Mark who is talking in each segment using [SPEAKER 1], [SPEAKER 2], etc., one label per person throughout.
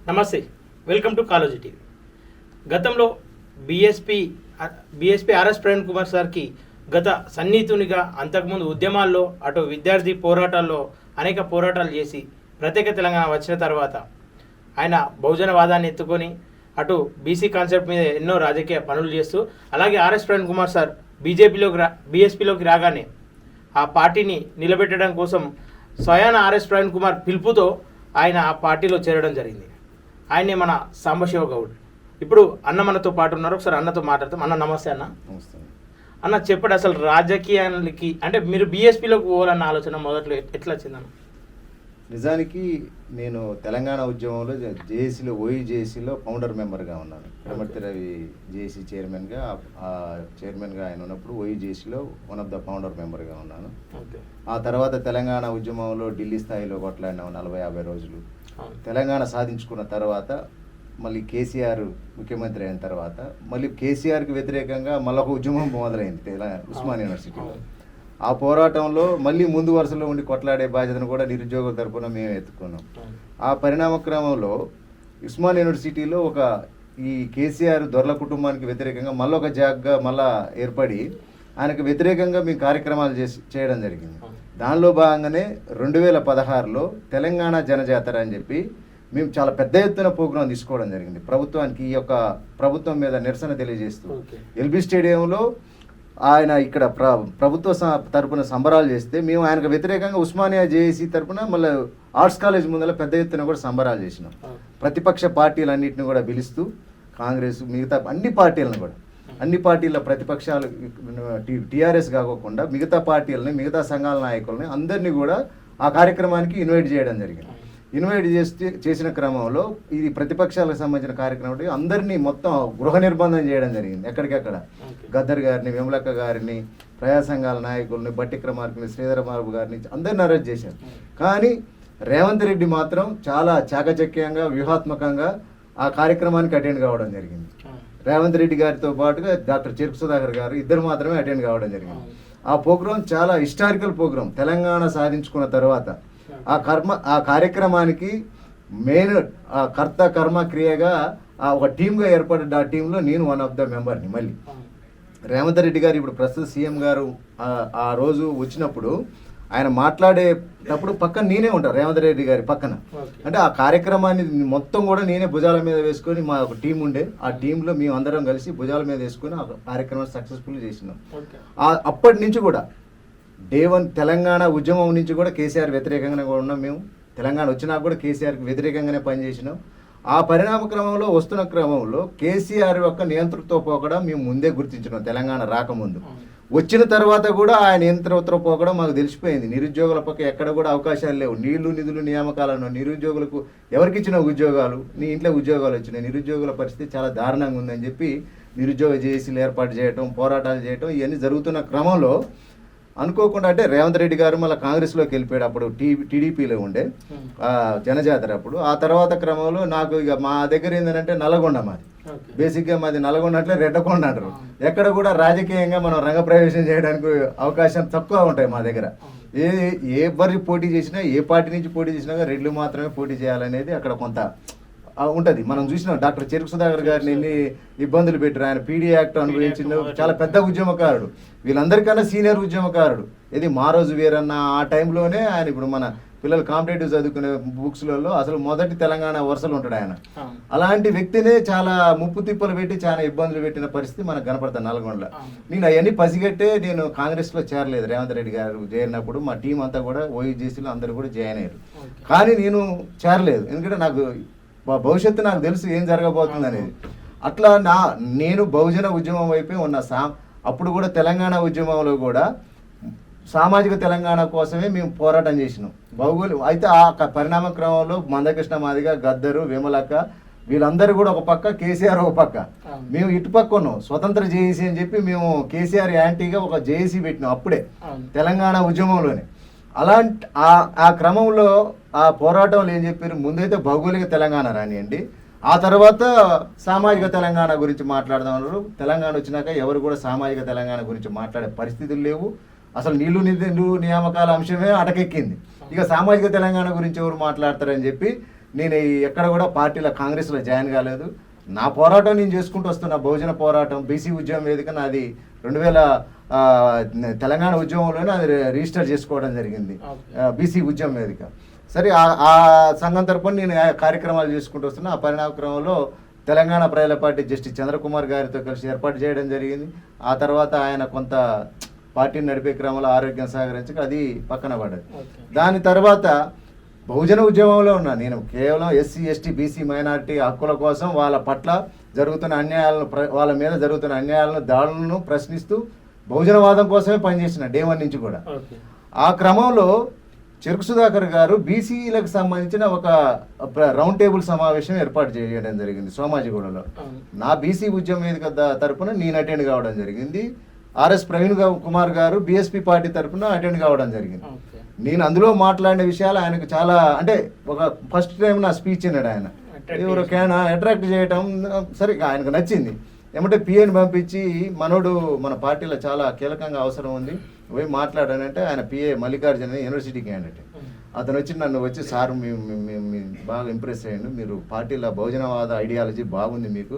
[SPEAKER 1] నమస్తే, welcome to Kaloji TV. గతంలో BSP RS Praveen Kumar సార్కి గత సన్నిహితునిగా అంతకుముందు ఉద్యమాల్లో అటు విద్యార్థి పోరాటాల్లో అనేక పోరాటాలు చేసి ప్రత్యేక తెలంగాణ వచ్చిన తర్వాత ఆయన బహుజనవాదాన్ని ఎత్తుకొని అటు బీసీ కాన్సెప్ట్ మీద ఎన్నో రాజకీయ పనులు చేస్తూ అలాగే ఆర్ఎస్ ప్రవీణ్ కుమార్ సార్ బీఎస్పీలోకి రాగానే ఆ పార్టీని నిలబెట్టడం కోసం స్వయాన ఆర్ఎస్ ప్రవీణ్ కుమార్ పిలుపుతో ఆయన ఆ పార్టీలో చేరడం జరిగింది. ఆయనే మన సాంబశివ గౌడ్. ఇప్పుడు అన్న మనతో పాటు ఉన్నారు. ఒకసారి అన్నతో మాట్లాడతాం. అన్న నమస్తే. అన్న చెప్పండి, అసలు రాజకీయాలకి అంటే మీరు బీఎస్పీలోకి పోవాలన్న ఆలోచన మొదట్లో ఎట్లా వచ్చిందన్న?
[SPEAKER 2] నిజానికి నేను తెలంగాణ ఉద్యమంలో జేఏసీలో జేఏసీలో ఫౌండర్ మెంబర్గా ఉన్నాను. కడమర్తి రవి జేఏసీ చైర్మన్గా ఆయన ఉన్నప్పుడు జేఏసీలో వన్ ఆఫ్ ద ఫౌండర్ మెంబర్గా ఉన్నాను. ఆ తర్వాత తెలంగాణ ఉద్యమంలో ఢిల్లీ స్థాయిలో కొట్లాడినాము 40-50 రోజులు. తెలంగాణ సాధించుకున్న తర్వాత మళ్ళీ కేసీఆర్ ముఖ్యమంత్రి అయిన తర్వాత మళ్ళీ కేసీఆర్కి వ్యతిరేకంగా మళ్ళొక ఉద్యమం మొదలైంది ఉస్మానియా యూనివర్సిటీలో. ఆ పోరాటంలో మళ్ళీ ముందు వరుసలో ఉండి కొట్లాడే బాధ్యతను కూడా నిరుద్యోగుల తరపున మేము ఎత్తుకున్నాం. ఆ పరిణామ క్రమంలో ఉస్మానియా యూనివర్సిటీలో ఈ కేసీఆర్ దొరల కుటుంబానికి వ్యతిరేకంగా మళ్ళొక జాగ్గా మళ్ళా ఏర్పడి ఆయనకు వ్యతిరేకంగా మేము కార్యక్రమాలు చేయడం జరిగింది. దానిలో భాగంగానే 2016లో తెలంగాణ జనజాతర అని చెప్పి మేము చాలా పెద్ద ఎత్తున ప్రోగ్రాం తీసుకోవడం జరిగింది. ప్రభుత్వానికి ఈ యొక్క ప్రభుత్వం మీద నిరసన తెలియజేస్తూ ఎల్బీ స్టేడియంలో ఆయన ఇక్కడ ప్రభుత్వ తరపున సంబరాలు చేస్తే మేము ఆయనకు వ్యతిరేకంగా ఉస్మానియా జేఏసీ తరపున మళ్ళీ ఆర్ట్స్ కాలేజ్ ముందర పెద్ద ఎత్తున కూడా సంబరాలు చేసినాం. ప్రతిపక్ష పార్టీలన్నింటినీ కూడా పిలుస్తూ కాంగ్రెస్ మిగతా అన్ని పార్టీల ప్రతిపక్షాలు టీఆర్ఎస్ కాకుండా మిగతా పార్టీలని మిగతా సంఘాల నాయకులని అందరినీ కూడా ఆ కార్యక్రమానికి ఇన్వైట్ చేయడం జరిగింది. ఇన్వైట్ చేసిన క్రమంలో ఇది ప్రతిపక్షాలకు సంబంధించిన కార్యక్రమం అందరినీ మొత్తం గృహ నిర్బంధం చేయడం జరిగింది. ఎక్కడికక్కడ గద్దర్ గారిని, విమలక్క గారిని, ప్రజా సంఘాల నాయకుల్ని, బట్టి క్రమార్కుని, శ్రీధరబాబు గారిని అందరిని అరెస్ట్ చేశారు. కానీ రేవంత్ రెడ్డి మాత్రం చాలా చాకచక్యంగా వ్యూహాత్మకంగా ఆ కార్యక్రమానికి అటెండ్ కావడం జరిగింది. రేవంత్ రెడ్డి గారితో పాటుగా డాక్టర్ చెరుకు సుధాకర్ గారు ఇద్దరు మాత్రమే అటెండ్ కావడం జరిగింది. ఆ ప్రోగ్రాం చాలా హిస్టారికల్ ప్రోగ్రాం. తెలంగాణ సాధించుకున్న తర్వాత ఆ కార్యక్రమానికి మెయిన్ కర్త కర్మ క్రియగా ఒక టీమ్గా ఏర్పడ్డ ఆ టీంలో నేను వన్ ఆఫ్ ద మెంబర్ని. మళ్ళీ రేవంత్ రెడ్డి గారు ఇప్పుడు ప్రస్తుత సీఎం గారు ఆ రోజు వచ్చినప్పుడు ఆయన మాట్లాడేటప్పుడు పక్కన నేనే ఉంటాను, రేవంత్ రెడ్డి గారి పక్కన. అంటే ఆ కార్యక్రమాన్ని మొత్తం కూడా నేనే భుజాల మీద వేసుకొని, మా ఒక టీం ఉండే ఆ టీంలో మేము అందరం కలిసి భుజాల మీద వేసుకొని ఆ కార్యక్రమాన్ని సక్సెస్ఫుల్ చేసినాం. అప్పటి నుంచి కూడా డే 1 తెలంగాణ ఉద్యమం నుంచి కూడా కేసీఆర్ వ్యతిరేకంగానే కూడా ఉన్నాం. మేము తెలంగాణ వచ్చినా కూడా కేసీఆర్కి వ్యతిరేకంగానే పనిచేసినాం. ఆ పరిణామ క్రమంలో వస్తున్న క్రమంలో కేసీఆర్ యొక్క నియంతృత్వ పోకడం మేము ముందే గుర్తించినాం. తెలంగాణ రాకముందు వచ్చిన తర్వాత కూడా ఆయన నియంతృత్వ పోకడం మాకు తెలిసిపోయింది. నిరుద్యోగుల పక్క ఎక్కడ కూడా అవకాశాలు లేవు. నీళ్లు నిధులు నియామకాలను నిరుద్యోగులకు ఎవరికి ఇచ్చిన ఉద్యోగాలు, నీ ఇంట్లో ఉద్యోగాలు వచ్చినాయి. నిరుద్యోగుల పరిస్థితి చాలా దారుణంగా ఉందని చెప్పి నిరుద్యోగ జేఏసీలు ఏర్పాటు చేయటం, పోరాటాలు చేయటం ఇవన్నీ జరుగుతున్న క్రమంలో అనుకోకుండా అంటే రేవంత్ రెడ్డి గారు మళ్ళీ కాంగ్రెస్లోకి వెళ్ళిపోయాడు. అప్పుడు టీడీపీలో ఉండే జనజాతర అప్పుడు. ఆ తర్వాత క్రమంలో నాకు ఇక మా దగ్గర ఏంటంటే నల్గొండ మాది. బేసిక్గా మాది నల్గొండ అంటే రెడ్డకొండ అంటారు. ఎక్కడ కూడా రాజకీయంగా మనం రంగప్రవేశం చేయడానికి అవకాశం తక్కువ ఉంటాయి మా దగ్గర. ఎవరి పోటీ చేసినా, ఏ పార్టీ నుంచి పోటీ చేసినా రెడ్లు మాత్రమే పోటీ చేయాలనేది అక్కడ కొంత ఉంటుంది. మనం చూసినాం డాక్టర్ చెరుకు సుధాకర్ గారిని ఎన్ని ఇబ్బందులు పెట్టారు. ఆయన పీడీ యాక్ట్ అనుభవించిన చాలా పెద్ద ఉద్యమకారుడు, వీళ్ళందరికన్నా సీనియర్ ఉద్యమకారుడు. ఇది మా రోజు వీరన్న ఆ టైంలోనే ఆయన ఇప్పుడు మన పిల్లలు కాంపిటేటివ్ చదువుకునే బుక్స్లలో అసలు మొదటి తెలంగాణ వరుసలు ఉంటాడు ఆయన. అలాంటి వ్యక్తినే చాలా ముప్పు తిప్పలు పెట్టి చాలా ఇబ్బందులు పెట్టిన పరిస్థితి మనకు కనపడుతుంది నల్గొండలో. నేను అవన్నీ పసిగట్టే నేను కాంగ్రెస్లో చేరలేదు. రేవంత్ రెడ్డి గారు చేరినప్పుడు మా టీం అంతా కూడా ఓయూజీసీలో అందరూ కూడా జాయిన్ అయ్యారు. కానీ నేను చేరలేదు, ఎందుకంటే నాకు భవిష్యత్తు నాకు తెలుసు ఏం జరగబోతుంది అనేది. అట్లా నేను బహుజన ఉద్యమం వైపే ఉన్న అప్పుడు కూడా తెలంగాణ ఉద్యమంలో కూడా సామాజిక తెలంగాణ కోసమే మేము పోరాటం చేసినాం. అయితే ఆ పరిణామ క్రమంలో మందకృష్ణ మాదిగ, గద్దరు, విమలక్క వీళ్ళందరూ కూడా ఒక పక్క, కేసీఆర్ ఒక పక్క. మేము ఇటుపక్క ఉన్నాం స్వతంత్ర జేఏసీ అని చెప్పి మేము కేసీఆర్ యాంటీగా ఒక జేఏసీ పెట్టినాం అప్పుడే తెలంగాణ ఉద్యమంలోనే. అలాంటి ఆ క్రమంలో ఆ పోరాటంలో ఏం చెప్పారు, ముందైతే భౌగోళిక తెలంగాణ రానియండి, ఆ తర్వాత సామాజిక తెలంగాణ గురించి మాట్లాడదాం అన్నారు. తెలంగాణ వచ్చినాక ఎవరు కూడా సామాజిక తెలంగాణ గురించి మాట్లాడే పరిస్థితులు లేవు. అసలు నీళ్లు నిధులు నియామకాల అంశమే అటకెక్కింది. ఇక సామాజిక తెలంగాణ గురించి ఎవరు మాట్లాడతారని చెప్పి నేను ఎక్కడ కూడా పార్టీలో కాంగ్రెస్లో జాయిన్ కాలేదు. నా పోరాటం నేను చేసుకుంటూ వస్తున్న బహుజన పోరాటం బీసీ ఉద్యమం వేదిక నాది 2000 తెలంగాణ ఉద్యమంలోనే అది రిజిస్టర్ చేసుకోవడం జరిగింది, బీసీ ఉద్యమం వేదిక. సరే ఆ సంఘం తరపున నేను కార్యక్రమాలు చేసుకుంటూ వస్తున్నా. ఆ పరిణామక్రమంలో తెలంగాణ ప్రజల పార్టీ జస్టిస్ చంద్రకుమార్ గారితో కలిసి ఏర్పాటు చేయడం జరిగింది. ఆ తర్వాత ఆయన కొంత పార్టీని నడిపే క్రమంలో ఆరోగ్యం సహకరించక అది పక్కన పడ్డది. దాని తర్వాత బహుజన ఉద్యమంలో ఉన్నా నేను. కేవలం ఎస్సీ ఎస్టీ బీసీ మైనారిటీ హక్కుల కోసం వాళ్ళ పట్ల జరుగుతున్న అన్యాయాలను, వాళ్ళ మీద జరుగుతున్న అన్యాయాలను, దాడులను ప్రశ్నిస్తూ బహుజనవాదం కోసమే పనిచేసిన డే 1 నుంచి కూడా. ఆ క్రమంలో చెరుకు సుధాకర్ గారు బీసీలకు సంబంధించిన ఒక రౌండ్ టేబుల్ సమావేశం ఏర్పాటు చేయడం జరిగింది సోమాజిగూడలో. నా బీసీ ఉద్యమం వేదిక తరపున నేను అటెండ్ కావడం జరిగింది. ఆర్ఎస్ ప్రవీణ్ కుమార్ గారు బీఎస్పీ పార్టీ తరపున అటెండ్ కావడం జరిగింది. నేను అందులో మాట్లాడిన విషయాలు ఆయనకు చాలా, అంటే ఒక ఫస్ట్ టైం నా స్పీచ్ విన్నాడు ఆయన. ఎవరికైనా అట్రాక్ట్ చేయటం సరే ఆయనకు నచ్చింది. ఏమంటే పిఏని పంపించి మనోడు మన పార్టీలో చాలా కీలకంగా అవసరం ఉంది పోయి మాట్లాడానంటే, ఆయన పిఏ మల్లికార్జున యూనివర్సిటీ క్యాండిడేట్. అతను వచ్చి నన్ను వచ్చి సార్ మీ బాగా ఇంప్రెస్ అయ్యండు, మీరు పార్టీలో బహుజనవాద ఐడియాలజీ బాగుంది మీకు,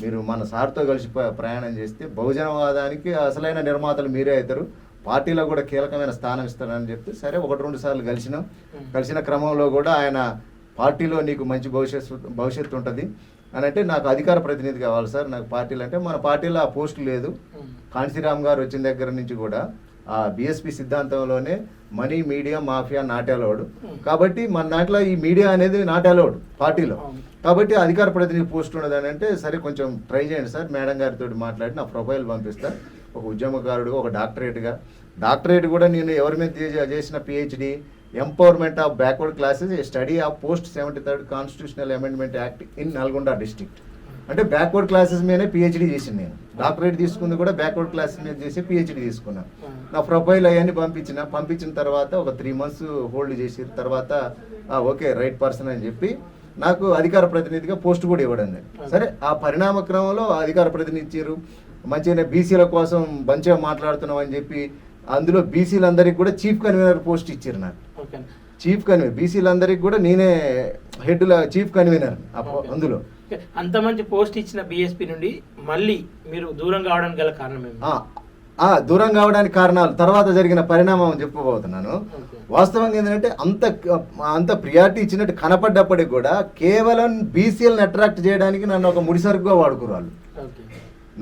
[SPEAKER 2] మీరు మన సార్తో కలిసి ప్రయాణం చేస్తే బహుజనవాదానికి అసలైన నిర్మాతలు మీరే అవుతారు, పార్టీలో కూడా కీలకమైన స్థానం ఇస్తారని చెప్తే సరే 1-2 సార్లు కలిసినాం. కలిసిన క్రమంలో కూడా ఆయన పార్టీలో నీకు మంచి భవిష్యత్తు ఉంటుంది అని అంటే, నాకు అధికార ప్రతినిధి కావాలి సార్ నాకు పార్టీలు అంటే, మన పార్టీలో ఆ పోస్ట్ లేదు. కాంశీరామ్ గారు వచ్చిన దగ్గర నుంచి కూడా ఆ బీఎస్పీ సిద్ధాంతంలోనే money media mafia not allowed, కాబట్టి మన దాంట్లో ఈ మీడియా అనేది నాట్ అలౌడ్ పార్టీలో, కాబట్టి అధికార ప్రతినిధి పోస్ట్ ఉన్నదని అంటే సరే కొంచెం ట్రై చేయండి సార్, మేడం గారితో మాట్లాడి నా ప్రొఫైల్ పంపిస్తా. ఒక ఉద్యమకారుడుగా, ఒక డాక్టరేట్ కూడా నేను ఎవరి మీద చేసిన PhD empowerment of backward classes study of post 73rd constitutional amendment act in Nalgonda district. అంటే బ్యాక్వర్డ్ క్లాసెస్ మీదనే పిహెచ్డి చేసింది నేను. డాక్టరేట్ తీసుకుంది కూడా బ్యాక్వర్డ్ క్లాసెస్ మీద చేసి పిహెచ్డి తీసుకున్నాను. నా ప్రొఫైల్ అవన్నీ పంపించిన తర్వాత ఒక 3 months హోల్డ్ చేసిన తర్వాత ఓకే రైట్ పర్సన్ అని చెప్పి నాకు అధికార ప్రతినిధిగా పోస్ట్ కూడా ఇవ్వడం. సరే ఆ పరిణామ క్రమంలో అధికార ప్రతినిధి ఇచ్చారు, మంచిగా బీసీల కోసం మంచిగా మాట్లాడుతున్నాం అని చెప్పి అందులో బీసీలందరికీ కూడా చీఫ్ కన్వీనర్ పోస్ట్ ఇచ్చారు నాకు. చీఫ్ కన్వీనర్ బీసీలందరికీ కూడా నేనే హెడ్ల చీఫ్ కన్వీనర్ అందులో.
[SPEAKER 1] అంత మంచి పోస్ట్ ఇచ్చిన బీఎస్పీ నుండి మళ్ళీ మీరు దూరం కావడానికి గల కారణం ఏమి?
[SPEAKER 2] దూరం కావడానికి కారణాలు తర్వాత జరిగిన పరిణామం చెప్పబోతున్నాను. వాస్తవంగా ఏంటంటే అంత ప్రియారిటీ ఇచ్చినట్టు కనపడ్డప్పటికి కూడా కేవలం బీసీలను అట్రాక్ట్ చేయడానికి నన్ను ఒక ముడిసరుకుగా వాడుకున్నారు వాళ్ళు.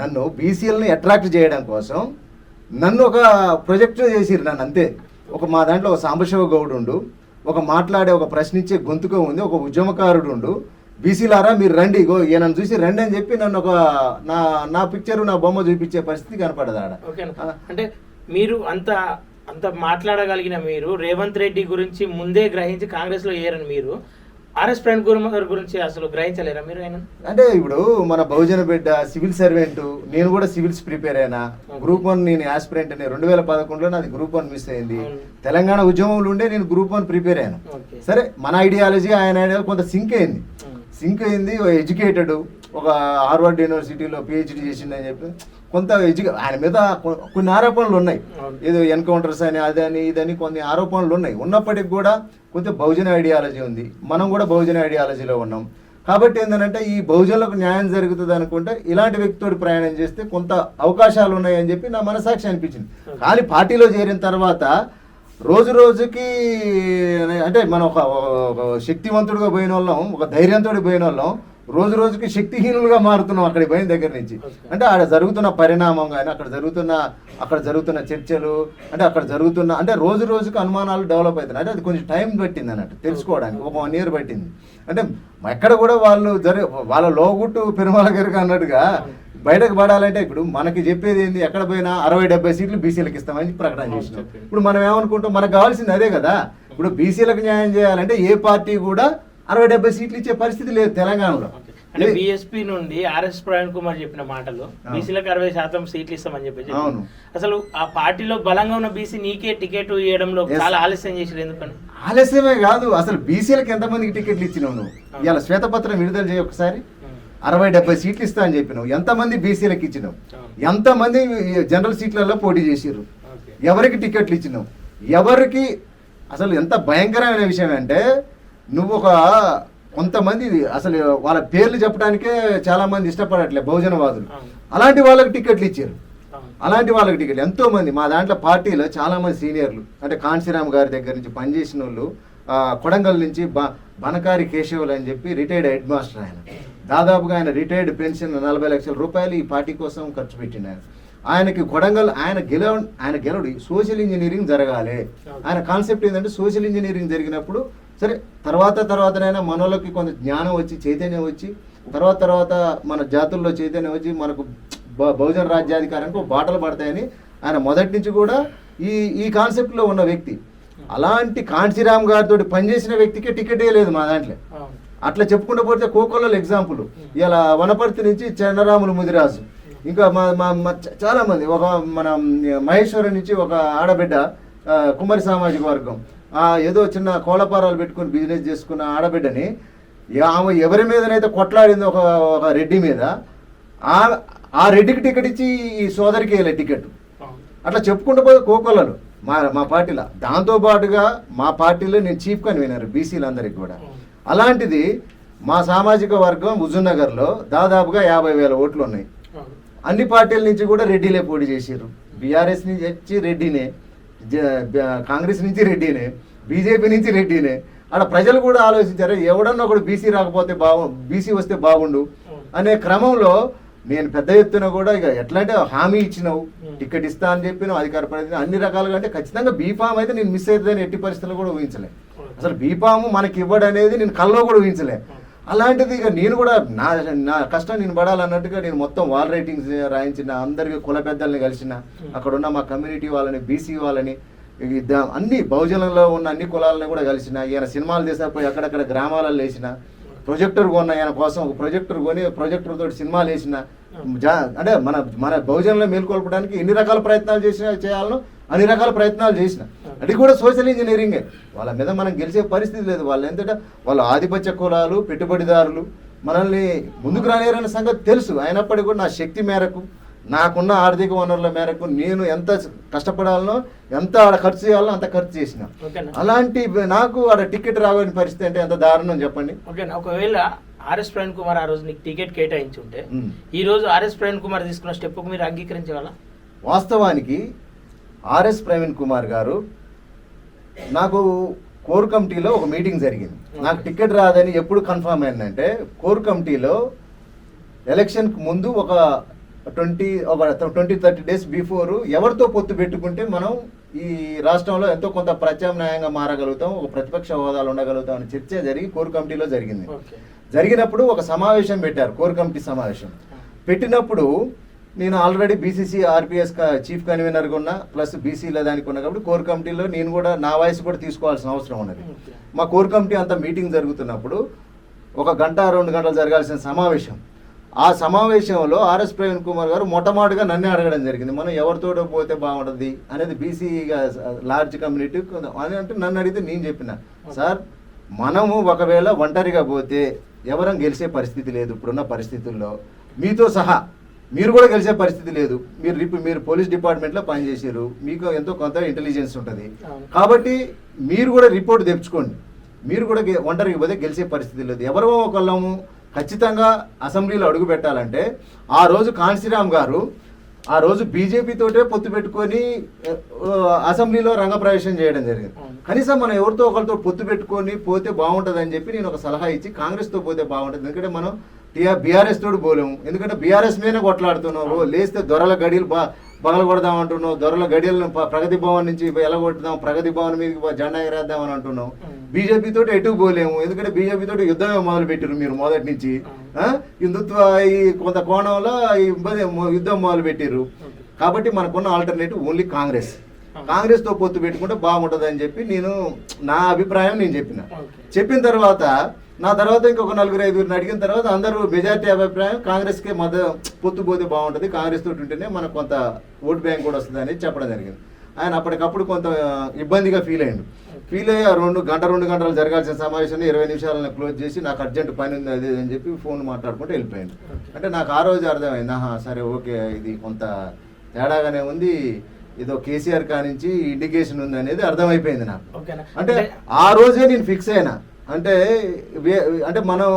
[SPEAKER 2] నన్ను బీసీలని అట్రాక్ట్ చేయడం కోసం నన్ను ఒక ప్రొజెక్ట్ చేసిరు నన్ను, అంతే. మా దాంట్లో ఒక సాంబశివ గౌడ్ ఉండు, ఒక మాట్లాడే ఒక ప్రశ్నించే గొంతుక ఉంది, ఒక ఉద్యమకారుడు ఉండు, బీసీలారా మీరు రండి, ఈయనను చూసి రండి అని చెప్పి నన్ను ఒక నా పిక్చర్ నా బొమ్మ చూపించే పరిస్థితి కనపడదు ఆడ.
[SPEAKER 1] అంటే మీరు అంత మాట్లాడగలిగిన మీరు రేవంత్ రెడ్డి గురించి ముందే గ్రహించి కాంగ్రెస్లో ఏరని మీరు ఆర్ఎస్ ప్రవీణ్ కుమార్ గురించి అసలు గ్రహించలేరా మీరు? ఆయన
[SPEAKER 2] అంటే ఇప్పుడు మన బహుజన బిడ్డ, సివిల్ సర్వెంట్, నేను కూడా సివిల్స్ ప్రిపేర్ అయినా. గ్రూప్ 1 నేను యాస్పిరెంట్ 2011లో నాది గ్రూప్ 1 మిస్ అయింది. తెలంగాణ ఉద్యమంలో ఉండే నేను గ్రూప్ 1 ప్రిపేర్ అయ్యాను. సరే మన ఐడియాలజీ ఆయన ఐడియాలజీ కొంత సింక్ అయింది. ఎడ్యుకేటెడ్, ఒక హార్వర్డ్ యూనివర్సిటీలో పిహెచ్డి చేసిందని చెప్పి కొంత ఆయన మీద కొన్ని ఆరోపణలు ఉన్నాయి, ఏదో ఎన్కౌంటర్స్ అని అదని ఇదని కొన్ని ఆరోపణలు ఉన్నాయి. ఉన్నప్పటికీ కూడా కొంచెం బహుజన ఐడియాలజీ ఉంది, మనం కూడా బహుజన ఐడియాలజీలో ఉన్నాం. కాబట్టి ఏంటంటే ఈ బహుజనులకు న్యాయం జరుగుతుంది అనుకుంటే ఇలాంటి వ్యక్తితో ప్రయాణం చేస్తే కొంత అవకాశాలు ఉన్నాయని చెప్పి నా మనసాక్షి అనిపించింది. కానీ పార్టీలో చేరిన తర్వాత రోజుకి అంటే మనం ఒక శక్తివంతుడిగా పోయిన వాళ్ళం, ఒక ధైర్యంతో పోయిన వాళ్ళం రోజుకి శక్తిహీనులుగా మారుతున్నాం అక్కడికి పోయిన దగ్గర నుంచి. అంటే ఆడ జరుగుతున్న పరిణామం కానీ అక్కడ జరుగుతున్న చర్చలు అంటే రోజుకి అనుమానాలు డెవలప్ అవుతున్నాయి. అంటే అది కొంచెం టైం పట్టింది అన్నట్టు తెలుసుకోవడానికి, ఒక 1 year పట్టింది. అంటే ఎక్కడ కూడా వాళ్ళ లోగుట్టు పెరుమల గారికి అన్నట్టుగా బయటకు పడాలంటే ఇప్పుడు మనకి చెప్పేది ఏంది, ఎక్కడ పోయినా 60-70 సీట్లు బీసీలకు ఇస్తామని ప్రకటన చేసినాం. ఇప్పుడు మనం ఏమనుకుంటాం, మనకు కావాల్సింది అదే కదా. ఇప్పుడు బీసీలకు న్యాయం చేయాలంటే ఏ పార్టీ కూడా 60-70 సీట్లు ఇచ్చే పరిస్థితి లేదు తెలంగాణలో.
[SPEAKER 1] అంటే బీఎస్పీ నుండి ఆర్ఎస్ ప్రవీణ్ కుమార్ చెప్పిన మాటలు బీసీలకు 60% సీట్లు ఇస్తామని చెప్పి అసలు ఆ పార్టీలో బలంగా ఉన్న బీసీ నీకే టికెట్ ఇవ్వడంలో చాలా ఆలస్యం చేసారు. ఎందుకని?
[SPEAKER 2] ఆలస్యమే కాదు, అసలు బీసీలకు ఎంతమందికి టికెట్లు ఇచ్చినావు నువ్వు? ఇవాళ శ్వేతపత్రం విడుదల చేయ ఒకసారి. 60-70 సీట్లు ఇస్తా అని చెప్పినావు, ఎంతమంది బీసీలకు ఇచ్చినావు? ఎంతమంది జనరల్ సీట్లలో పోటీ చేసిర్రు? ఎవరికి టికెట్లు ఇచ్చినావు? ఎవరికి? అసలు ఎంత భయంకరమైన విషయం అంటే నువ్వు ఒక కొంతమంది అసలు వాళ్ళ పేర్లు చెప్పడానికే చాలా మంది ఇష్టపడట్లే బహుజనవాదులు.
[SPEAKER 1] అవును.
[SPEAKER 2] అలాంటి వాళ్ళకి టికెట్లు ఇచ్చారు.
[SPEAKER 1] అవును.
[SPEAKER 2] అలాంటి వాళ్ళకి టికెట్లు ఎంతో మంది మా దాంట్లో పార్టీలో చాలా మంది సీనియర్లు అంటే కాంశీరామ్ గారి దగ్గర నుంచి పనిచేసిన వాళ్ళు, కొడంగల్ నుంచి బనకారి కేశవులు అని చెప్పి రిటైర్డ్ హెడ్ మాస్టర్ ఆయన. దాదాపుగా ఆయన రిటైర్డ్ పెన్షన్ 40 లక్షల రూపాయలు ఈ పార్టీ కోసం ఖర్చు పెట్టిన ఆయనకి కొడంగల్ ఆయన గెలవడు సోషల్ ఇంజనీరింగ్ జరగాలి. ఆయన కాన్సెప్ట్ ఏంటంటే సోషల్ ఇంజనీరింగ్ జరిగినప్పుడు సరే తర్వాతనైనా మనోళ్ళకి కొంత జ్ఞానం వచ్చి చైతన్యం వచ్చి తర్వాత మన జాతుల్లో చైతన్యం వచ్చి మనకు బహుజన రాజ్యాధికారానికి ఒక బాటలు పడతాయని ఆయన మొదటి నుంచి కూడా ఈ కాన్సెప్ట్లో ఉన్న వ్యక్తి. అలాంటి కాంశీరామ్ గారితో పనిచేసిన వ్యక్తికి టికెట్ లేదు మా దాంట్లో. అట్లా చెప్పుకుంటూ పోతే కోకోలలో ఎగ్జాంపుల్ ఇలా వనపర్తి నుంచి చంద్రరాములు ముదిరాజు, ఇంకా చాలా మంది, ఒక మన మహేశ్వరం నుంచి ఒక ఆడబిడ్డ కుమారి సామాజిక వర్గం ఏదో చిన్న కోళ్ళపారాలు పెట్టుకుని బిజినెస్ చేసుకున్న ఆడబిడ్డని ఆమె ఎవరి మీదనైతే కొట్లాడింది ఒక రెడ్డి మీద, ఆ రెడ్డికి టికెట్ ఇచ్చి ఈ సోదరికి వెళ్ళే టికెట్. అట్లా చెప్పుకుంటూ పోతే కోకొల్లలు మా పార్టీలో. దాంతోపాటుగా మా పార్టీలో నేను చీఫ్ కన్వీనర్ బీసీలందరికీ కూడా. అలాంటిది మా సామాజిక వర్గం హుజూర్నగర్లో దాదాపుగా 50,000 ఓట్లు ఉన్నాయి. అన్ని పార్టీల నుంచి కూడా రెడ్డిలే పోటీ చేశారు. బీఆర్ఎస్ నుంచి రెడ్డినే, కాంగ్రెస్ నుంచి రెడ్డినే, బీజేపీ నుంచి రెడ్డినే. అక్కడ ప్రజలు కూడా ఆలోచించారు ఎవడన్నా ఒకడు బీసీ వస్తే బాగుండు అనే క్రమంలో నేను పెద్ద ఎత్తున కూడా ఇక ఎట్లా అంటే హామీ ఇచ్చినావు, టికెట్ ఇస్తా అని చెప్పినావు, అధికార ప్రతినిధి అన్ని రకాలుగా. అంటే ఖచ్చితంగా బీఫామ్ అయితే నేను మిస్ అవుతుందని ఎట్టి పరిస్థితుల్లో కూడా ఊహించలే. అసలు బీఫామ్ మనకి ఇవ్వడనేది నేను కల్లో కూడా ఊహించలే. అలాంటిది ఇక నేను కూడా నా కష్టం నేను పడాలన్నట్టుగా నేను మొత్తం వాల్ రైటింగ్స్ రాయించిన, అందరికి కుల పెద్దల్ని కలిసిన, అక్కడ ఉన్న మా కమ్యూనిటీ వాళ్ళని, బీసీ వాళ్ళని, అన్ని బహుజనంలో ఉన్న అన్ని కులాలని కూడా కలిసిన. ఈయన సినిమాలు తీసేపోయి అక్కడక్కడ గ్రామాలలో వేసిన, ప్రొజెక్టర్ కొన్న ఆయన కోసం ఒక ప్రొజెక్టర్ కొని ప్రొజెక్టర్ తోటి సినిమాలు వేసిన. అంటే మన బహుజనంలో మేల్కొల్పడానికి ఎన్ని రకాల ప్రయత్నాలు చేయాలనో అన్ని రకాల ప్రయత్నాలు చేసిన. అది కూడా సోషల్ ఇంజనీరింగే. వాళ్ళ మీద మనం గెలిచే పరిస్థితి లేదు. వాళ్ళు ఏంటంటే వాళ్ళు ఆధిపత్య కులాలు, పెట్టుబడిదారులు, మనల్ని ముందుకు రాలేరన్న సంగతి తెలుసు. అయినప్పటికీ కూడా నా శక్తి మేరకు, నాకున్న ఆర్థిక వనరుల మేరకు నేను ఎంత కష్టపడాలనో, ఎంత ఆడ ఖర్చు చేయాలో అంత ఖర్చు చేసిన. అలాంటి నాకు ఆడ టికెట్ రావని పరిస్థితి అంటే ఎంత దారుణం చెప్పండి.
[SPEAKER 1] ఓకేనా, ఒకవేళ ఆర్ఎస్ ప్రవీణ్ కుమార్ ఆ రోజు నీకు టికెట్ కేటాయించి ఉంటే ఈ రోజు ఆర్ఎస్ ప్రవీణ్ కుమార్ తీసుకున్న స్టెప్కు మీరు అంగీకరించగల?
[SPEAKER 2] వాస్తవానికి ఆర్ఎస్ ప్రవీణ్ కుమార్ గారు నాకు కోర్ కమిటీలో ఒక మీటింగ్ జరిగింది. నాకు టికెట్ రాదని ఎప్పుడు కన్ఫర్మ్ అయిందంటే కోర్ కమిటీలో ఎలక్షన్కి ముందు ఒక 20-30 డేస్ బిఫోర్ ఎవరితో పొత్తు పెట్టుకుంటే మనం ఈ రాష్ట్రంలో ఎంతో కొంత ప్రత్యామ్నాయంగా మారగలుగుతాం, ఒక ప్రతిపక్ష హోదాలు ఉండగలుగుతాం అని చర్చ జరిగి కోర్ కమిటీలో జరిగింది. జరిగినప్పుడు ఒక సమావేశం పెట్టారు, కోర్ కమిటీ సమావేశం పెట్టినప్పుడు నేను ఆల్రెడీ బీసీసీ ఆర్పీఎస్ చీఫ్ కన్వీనర్గా ఉన్నా, ప్లస్ బీసీలో దానికి ఉన్నా కాబట్టి కోర్ కమిటీలో నేను కూడా నా వాయిస్ కూడా తీసుకోవాల్సిన అవసరం ఉన్నది. మా కోర్ కమిటీ అంతా మీటింగ్ జరుగుతున్నప్పుడు 1 గంట 2 గంటలు జరగాల్సిన సమావేశం. ఆ సమావేశంలో ఆర్ఎస్ ప్రవీణ్ కుమార్ గారు మొట్టమొదటిగా నన్నే అడగడం జరిగింది, మనం ఎవరితో పోతే బాగుంటుంది అనేది బీసీగా లార్జ్ కమ్యూనిటీ అని. అంటే నన్ను అడిగితే నేను చెప్పిన, సార్ మనము ఒకవేళ ఒంటరిగా పోతే ఎవరం గెలిచే పరిస్థితి లేదు. ఇప్పుడున్న పరిస్థితుల్లో మీతో సహా మీరు కూడా గెలిచే పరిస్థితి లేదు. మీరు పోలీస్ డిపార్ట్మెంట్లో పనిచేసారు, మీకు ఎంతో కొంత ఇంటెలిజెన్స్ ఉంటుంది కాబట్టి మీరు కూడా రిపోర్ట్ తెచ్చుకోండి. మీరు కూడా ఒంటరికి పోతే గెలిచే పరిస్థితి లేదు. ఎవరో ఒకళ్ళము ఖచ్చితంగా అసెంబ్లీలో అడుగు పెట్టాలంటే ఆ రోజు కాంశీరామ్ గారు ఆ రోజు బీజేపీతోటే పొత్తు పెట్టుకొని అసెంబ్లీలో రంగప్రవేశం చేయడం జరిగింది. కనీసం మనం ఎవరితో ఒకరితో పొత్తు పెట్టుకొని పోతే బాగుంటుంది అని చెప్పి నేను ఒక సలహా ఇచ్చి కాంగ్రెస్తో పోతే బాగుంటుంది. ఎందుకంటే మనం బీఆర్ఎస్ తోడు పోలేము. ఎందుకంటే బీఆర్ఎస్ మీదనే కొట్లాడుతున్నావు, లేస్తే దొరల గడియలు బగల కొడదాం అంటున్నావు, దొరల గడియలను ప్రగతి భవన్ నుంచి ఎలా కొట్టుదాం, ప్రగతి భవన్ మీదకి జెండా ఎగరేద్దాం అని అంటున్నావు. బీజేపీ తోటి ఎటు పోలేము, ఎందుకంటే బీజేపీ తోటి యుద్ధమే మొదలు పెట్టారు మీరు మొదటి నుంచి. హిందుత్వ ఈ కొంత కోణంలో యుద్ధం మొదలు పెట్టారు. కాబట్టి మనకున్న ఆల్టర్నేటివ్ ఓన్లీ కాంగ్రెస్తో పొత్తు పెట్టుకుంటే బాగుంటుంది అని చెప్పి నేను నా అభిప్రాయం నేను చెప్పిన తర్వాత నా తర్వాత ఇంకొక 4-5 అడిగిన తర్వాత అందరూ మెజార్టీ అభిప్రాయం కాంగ్రెస్కే పొత్తు పోతే బాగుంటుంది, కాంగ్రెస్ తోటి ఉంటేనే మనకు కొంత ఓటు బ్యాంక్ కూడా వస్తుంది అని చెప్పడం జరిగింది. ఆయన అప్పటికప్పుడు కొంత ఇబ్బందిగా ఫీల్ అయ్యి 2 గంటలు జరగాల్సిన సమావేశాన్ని 20 నిమిషాలను క్లోజ్ చేసి నాకు అర్జెంట్ పని ఉంది అది అని చెప్పి ఫోన్ మాట్లాడుకుంటూ వెళ్ళిపోయాడు. అంటే నాకు ఆ రోజు అర్థమైంది, సరే ఓకే ఇది కొంత తేడాగానే ఉంది, ఏదో కేసీఆర్ కానించి ఇండికేషన్ ఉంది అనేది అర్థమైపోయింది నాకు. అంటే ఆ రోజే నేను ఫిక్స్ అయినా అంటే అంటే మనం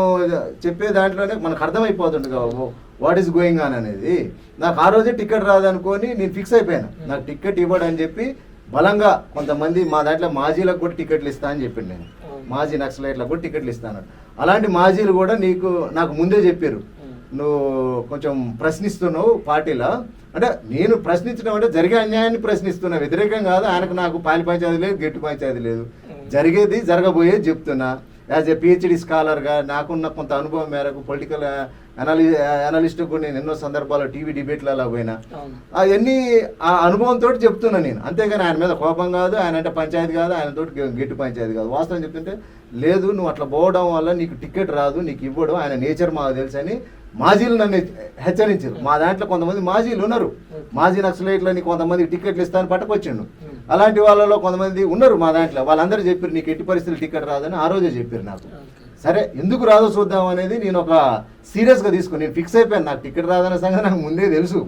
[SPEAKER 2] చెప్పే దాంట్లోనే మనకు అర్థమైపోతుంది వాట్ ఈస్ గోయింగ్ ఆన్ అనేది. నాకు ఆ రోజే టికెట్ రాదనుకొని నేను ఫిక్స్ అయిపోయాను, నాకు టికెట్ ఇవ్వడు అని చెప్పి బలంగా కొంతమంది మా దాంట్లో మాజీలకు కూడా టికెట్లు ఇస్తా అని చెప్పిండు. నేను మాజీ నక్సలైట్లకు కూడా టికెట్లు ఇస్తాను. అలాంటి మాజీలు కూడా నాకు ముందే చెప్పారు, నువ్వు కొంచెం ప్రశ్నిస్తున్నావు పార్టీలో. అంటే నేను ప్రశ్నించడం అంటే జరిగే అన్యాయాన్ని ప్రశ్నిస్తున్నా, వ్యతిరేకం కాదు. ఆయనకు నాకు పాలి పంచాయతీ లేదు, గట్టి పంచాయతీ లేదు, జరిగేది జరగబోయేది చెప్తున్నా. యాజ్ ఏ పిహెచ్డి స్కాలర్గా నాకున్న కొంత అనుభవం మేరకు పొలిటికల్ అనలిస్ట్ కూడా నేను ఎన్నో సందర్భాల్లో టీవీ డిబేట్లలో పోయినా, అవన్నీ ఆ అనుభవంతో చెప్తున్నా నేను. అంతేగాని ఆయన మీద కోపం కాదు, ఆయన అంటే పంచాయతీ కాదు, ఆయనతో గట్టి పంచాయతీ కాదు. వాస్తవం చెప్తుంటే లేదు నువ్వు అట్లా పోవడం వల్ల నీకు టికెట్ రాదు, నీకు ఇవ్వడం, ఆయన నేచర్ మాకు తెలుసు అని మాజీలు నన్ను హెచ్చరించారు. మా దాంట్లో కొంతమంది మాజీలు ఉన్నారు, మాజీ నక్సలైట్లని కొంతమంది టికెట్లు ఇస్తాను పట్టుకొచ్చిండు. అలాంటి వాళ్ళలో కొంతమంది ఉన్నారు మా దాంట్లో, వాళ్ళందరూ చెప్పారు నీకు ఎట్టి పరిస్థితులు టికెట్ రాదని ఆ రోజే చెప్పారు నాకు. సరే ఎందుకు రాదో చూద్దాం అనేది నేను ఒక సీరియస్గా తీసుకుని నేను ఫిక్స్ అయిపోయాను. నాకు టికెట్ రాదనే సంగతి నాకు ముందే తెలుసు,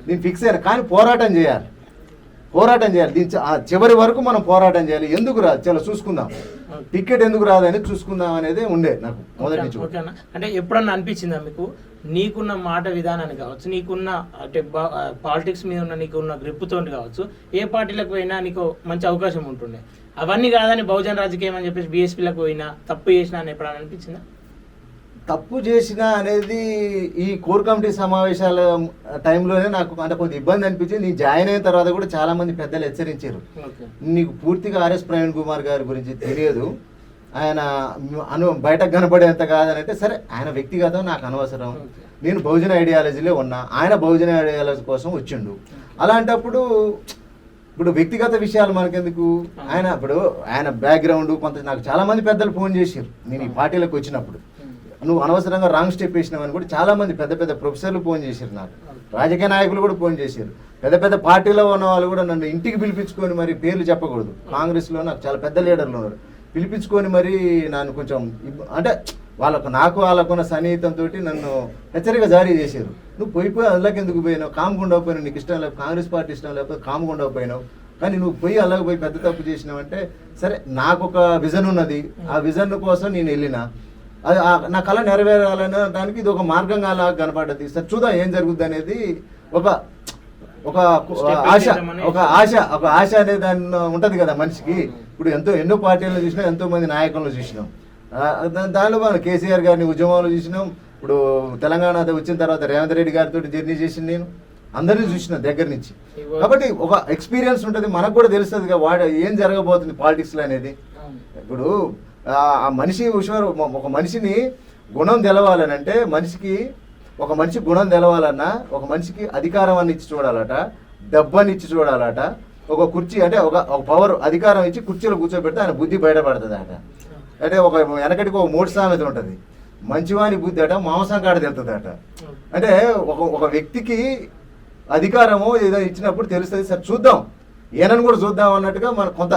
[SPEAKER 2] నేను ఫిక్స్ అయ్యాను. కానీ పోరాటం చేయాలి, దీని చివరి వరకు మనం పోరాటం చేయాలి. ఎందుకు రాదు చాలా చూసుకుందాం, టికెట్ ఎందుకు రాదని చూసుకుందాం అనేది ఉండే నాకు మొదటి నుంచి.
[SPEAKER 1] అంటే ఎప్పుడన్నా అనిపించిందా మీకు నీకున్న మాట విధానాన్ని కావచ్చు, నీకున్న అంటే పాలిటిక్స్ మీద ఉన్న నీకున్న గ్రిప్పుతో కావచ్చు, ఏ పార్టీలకు పోయినా నీకు మంచి అవకాశం ఉంటుండే, అవన్నీ కాదని బహుజన రాజకీయం అని చెప్పేసి బీఎస్పీలకు పోయినా తప్పు చేసినా అని ఎప్పుడన్నా అనిపించిందా?
[SPEAKER 2] తప్పు చేసిన అనేది ఈ కోర్ కమిటీ సమావేశాల టైంలోనే నాకు అంటే కొంత ఇబ్బంది అనిపించింది. నేను జాయిన్ అయిన తర్వాత కూడా చాలా మంది పెద్దలు హెచ్చరించారు, నీకు పూర్తిగా ఆర్ఎస్ ప్రవీణ్ కుమార్ గారి గురించి తెలియదు, ఆయన బయటకు కనపడేంత కాదని. అంటే సరే ఆయన వ్యక్తిగతం నాకు అనవసరం, నేను బహుజన ఐడియాలజీలో ఉన్నా, ఆయన బహుజన ఐడియాలజీ కోసం వచ్చిండు. అలాంటప్పుడు ఇప్పుడు వ్యక్తిగత విషయాలు మనకెందుకు, ఆయన బ్యాక్గ్రౌండ్ కొంత నాకు చాలా మంది పెద్దలు ఫోన్ చేశారు నేను ఈ పార్టీలకు వచ్చినప్పుడు, నువ్వు అనవసరంగా రాంగ్ స్టెప్ వేసినావని కూడా చాలా మంది పెద్ద పెద్ద ప్రొఫెసర్లు ఫోన్ చేశారు నాకు, రాజకీయ నాయకులు కూడా ఫోన్ చేశారు, పెద్ద పెద్ద పార్టీలో ఉన్న వాళ్ళు కూడా నన్ను ఇంటికి పిలిపించుకొని, మరి పేర్లు చెప్పకూడదు, కాంగ్రెస్లో నాకు చాలా పెద్ద లీడర్లు ఉన్నారు, పిలిపించుకొని మరి నన్ను కొంచెం అంటే వాళ్ళకున్న సన్నిహితంతో నన్ను హెచ్చరిక జారీ చేశారు. నువ్వు పోయి అల్లకి ఎందుకు పోయినావు, కామ్గుండా పోయినావు, నీకు ఇష్టం లేకపోతే కాంగ్రెస్ పార్టీ ఇష్టం లేకపోతే కామ్గుండా పోయినావు, కానీ నువ్వు అల్లకి పోయి పెద్ద తప్పు చేసినావు అంటే. సరే నాకు ఒక విజన్ ఉన్నది, ఆ విజన్ కోసం నేను వెళ్ళినా, అది నా కళ నెరవేరాలనే దానికి ఇది ఒక మార్గంగా అలా కనపడ్డది. సరే చూద్దాం ఏం జరుగుద్ది అనేది ఒక ఆశ అనే దాన్ని ఉంటది కదా మనిషికి. ఇప్పుడు ఎన్నో పార్టీలను చూసినాం, ఎంతో మంది నాయకులను చూసినాం, దానిలో మనం కేసీఆర్ గారిని ఉద్యమంలో చూసినాం, ఇప్పుడు తెలంగాణ వచ్చిన తర్వాత రేవంత్ రెడ్డి గారితో జర్నీ చేసిన నేను అందరినీ చూసిన దగ్గర నుంచి. కాబట్టి ఒక ఎక్స్పీరియన్స్ ఉంటుంది, మనకు కూడా తెలుస్తుంది వాడు ఏం జరగబోతుంది పాలిటిక్స్లో అనేది. ఇప్పుడు ఆ మనిషి ఒక మనిషిని గుణం తెలవాలని అంటే ఒక మనిషి గుణం తెలవాలన్నా ఒక మనిషికి అధికారం అని ఇచ్చి చూడాలట, డబ్బని ఇచ్చి చూడాలట, ఒక కుర్చీ అంటే ఒక పవర్ అధికారం ఇచ్చి కుర్చీలో కూర్చోబెడితే ఆయన బుద్ధి బయటపడుతుంది అట. అంటే వెనకటికి ఒక మూడు సామెత ఉంటుంది, మంచివాని బుద్ధి అట మాంసం కాడ తెలుస్తుంది అట. అంటే ఒక వ్యక్తికి అధికారము ఏదో ఇచ్చినప్పుడు తెలుస్తుంది. సరే చూద్దాం, ఏనని కూడా చూద్దాం అన్నట్టుగా మన కొంత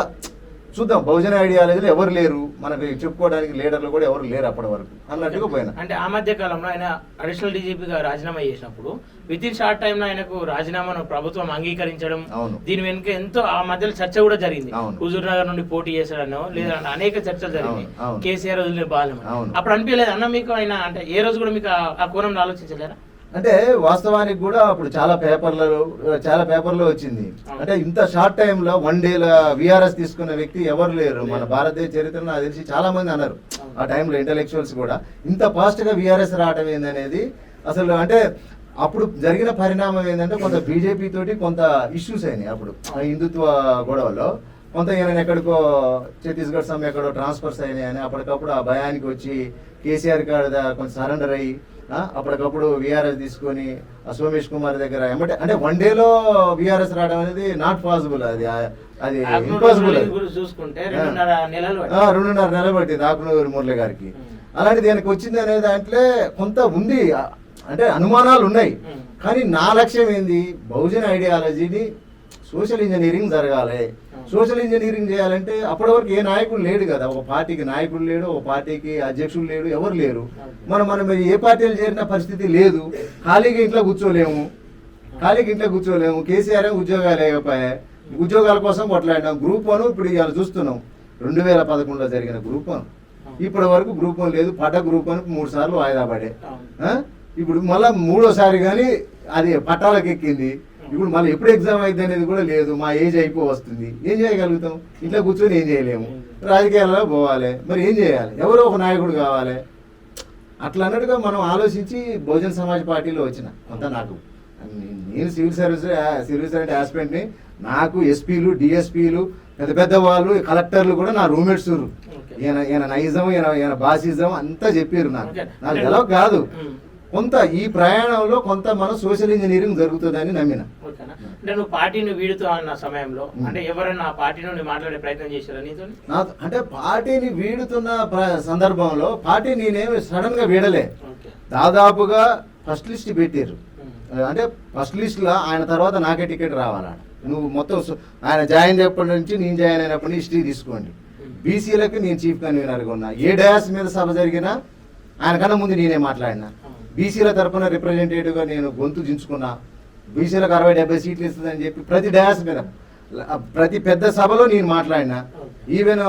[SPEAKER 2] చూద్దాం. బహుజన ఐడియాలజీలో ఎవరు లేరు, మనకి చెప్పుకోవడానికి లీడర్లు కూడా ఎవరు లేరు అప్పటి వరకు అన్నట్టుగా పోయినా.
[SPEAKER 1] అంటే ఆ మధ్య కాలంలో ఆయన అడిషనల్ డీజీపీగా రాజీనామా చేసినప్పుడు విత్ ఇన్ షార్ట్ టైమ్ లో ఆయనకు రాజీనామాను ప్రభుత్వం అంగీకరించడం, దీని వెనుక ఎంతో ఆ మధ్యలో చర్చ కూడా జరిగింది. హుజూర్ నగర్ నుండి పోటీ చేశాడనో లేదా అనేక చర్చలు జరిగింది, కేసీఆర్ వదిలిన బాలం. అప్పుడు అనిపించలేదు అన్న మీకు ఆయన అంటే ఏ రోజు కూడా మీకు ఆ కోణంలో ఆలోచించలేరా?
[SPEAKER 2] అంటే వాస్తవానికి కూడా అప్పుడు చాలా పేపర్లో వచ్చింది. అంటే ఇంత షార్ట్ టైంలో 1 డేలో విఆర్ఎస్ తీసుకున్న వ్యక్తి ఎవరు లేరు మన భారతదేశ చరిత్రలో. నాకు తెలిసి చాలా మంది అన్నారు ఆ టైంలో ఇంటలెక్చువల్స్ కూడా, ఇంత ఫాస్ట్గా విఆర్ఎస్ రావడం ఏందనేది అసలు. అంటే అప్పుడు జరిగిన పరిణామం ఏంటంటే కొంత బీజేపీ తోటి కొంత ఇష్యూస్ అయినాయి అప్పుడు హిందుత్వ గొడవలో. కొంత ఈయన ఎక్కడికో ఛత్తీస్గఢ్ సమ్మె ఎక్కడో ట్రాన్స్ఫర్స్ అయినాయి అని అప్పటికప్పుడు ఆ భయానికి వచ్చి కేసీఆర్ కాడ కొంచెం సరెండర్ అయ్యి అప్పటికప్పుడు విఆర్ఎస్ తీసుకొని సోమేష్ కుమార్ దగ్గర ఏమంటే అంటే 1 డేలో విఆర్ఎస్ రావడం అనేది నాట్ పాసిబుల్, అది ఇంపాసిబుల్.
[SPEAKER 1] చూసుకుంటే
[SPEAKER 2] 2.5 నెలలు పట్టింది ఆకునూరు మురళి గారికి. అలాంటిది ఆయనకు వచ్చింది అనే దాంట్లో కొంత ఉంది, అంటే అనుమానాలు ఉన్నాయి. కానీ నా లక్ష్యం ఏంది, బహుజన ఐడియాలజీని సోషల్ ఇంజనీరింగ్ జరగాలి. సోషల్ ఇంజనీరింగ్ చేయాలంటే అప్పటి వరకు ఏ నాయకుడు లేడు కదా, ఒక పార్టీకి నాయకుడు లేడు, ఒక పార్టీకి అధ్యక్షుడు లేడు, ఎవరు లేరు. మనం ఏ పార్టీలు చేరిన పరిస్థితి లేదు, ఖాళీగా ఇంట్లో కూర్చోలేము. కేసీఆర్ ఉద్యోగాలు లేకపోయాయి, ఉద్యోగాల కోసం కొట్లాడినాం. గ్రూప్ 1 ఇప్పుడు ఇవాళ చూస్తున్నాం, 2011లో జరిగిన గ్రూప్ 1 ఇప్పటి వరకు గ్రూప్ 1 లేదు, పడ్డ గ్రూప్ 1 3 సార్లు వాయిదా పడే. ఇప్పుడు మళ్ళీ 3వసారి కానీ అది పట్టాలకు ఎక్కింది. ఇప్పుడు మళ్ళీ ఎప్పుడు ఎగ్జామ్ అయింది అనేది కూడా లేదు. మా ఏజ్ వస్తుంది, ఏం చేయగలుగుతాం? ఇంట్లో కూర్చొని ఏం చేయలేము, రాజకీయాలలో పోవాలి, మరి ఏం చేయాలి? ఎవరో ఒక నాయకుడు కావాలి. అట్లా అన్నట్టుగా మనం ఆలోచించి బహుజన సమాజ్ పార్టీలో వచ్చిన. అంతా నాకు, నేను సివిల్ సర్వెంట్ ఆస్పిరెంట్ని. నాకు ఎస్పీలు, డిఎస్పీలు, పెద్ద పెద్ద వాళ్ళు, కలెక్టర్లు కూడా నా రూమ్మేట్స్. ఈయన నైజం, ఈయన బాసిజం అంతా చెప్పారు. నాకు ఎలా కాదు, కొంత ఈ ప్రయాణంలో కొంత మనం సోషల్ ఇంజనీరింగ్ జరుగుతుందని నమ్మిన.
[SPEAKER 1] అంటే నువ్వు పార్టీని వీడుతూ అన్న సమయంలో అంటే ఎవరైనా ఆ పార్టీ నుండి మాట్లాడే ప్రయత్నం చేశారా నీతో?
[SPEAKER 2] అంటే పార్టీని వీడుతున్న సందర్భంలో పార్టీ నేనేమి సడన్ గా వీడలే. దాదాపుగా ఫస్ట్ లిస్ట్ పెట్టారు. అంటే ఫస్ట్ లిస్ట్ లో ఆయన తర్వాత నాకే టికెట్ రావాలా, నువ్వు మొత్తం ఆయన జాయిన్ అయినప్పటి నుంచి నేను జాయిన్ అయినప్పటి హిస్టరీ తీసుకోండి. బీసీలకు నేను చీఫ్ కన్వీనర్గా ఉన్నా. ఏ డయాస్ మీద సభ జరిగినా ఆయన కన్నా ముందు నేనే మాట్లాడినా. బీసీల తరఫున రిప్రజెంటేటివ్గా నేను గొంతు దించుకున్నా. బీసీలకు 60-70 సీట్లు ఇస్తుందని చెప్పి ప్రతి డయాస్ మీద, ప్రతి పెద్ద సభలో నేను మాట్లాడినా. ఈవెన్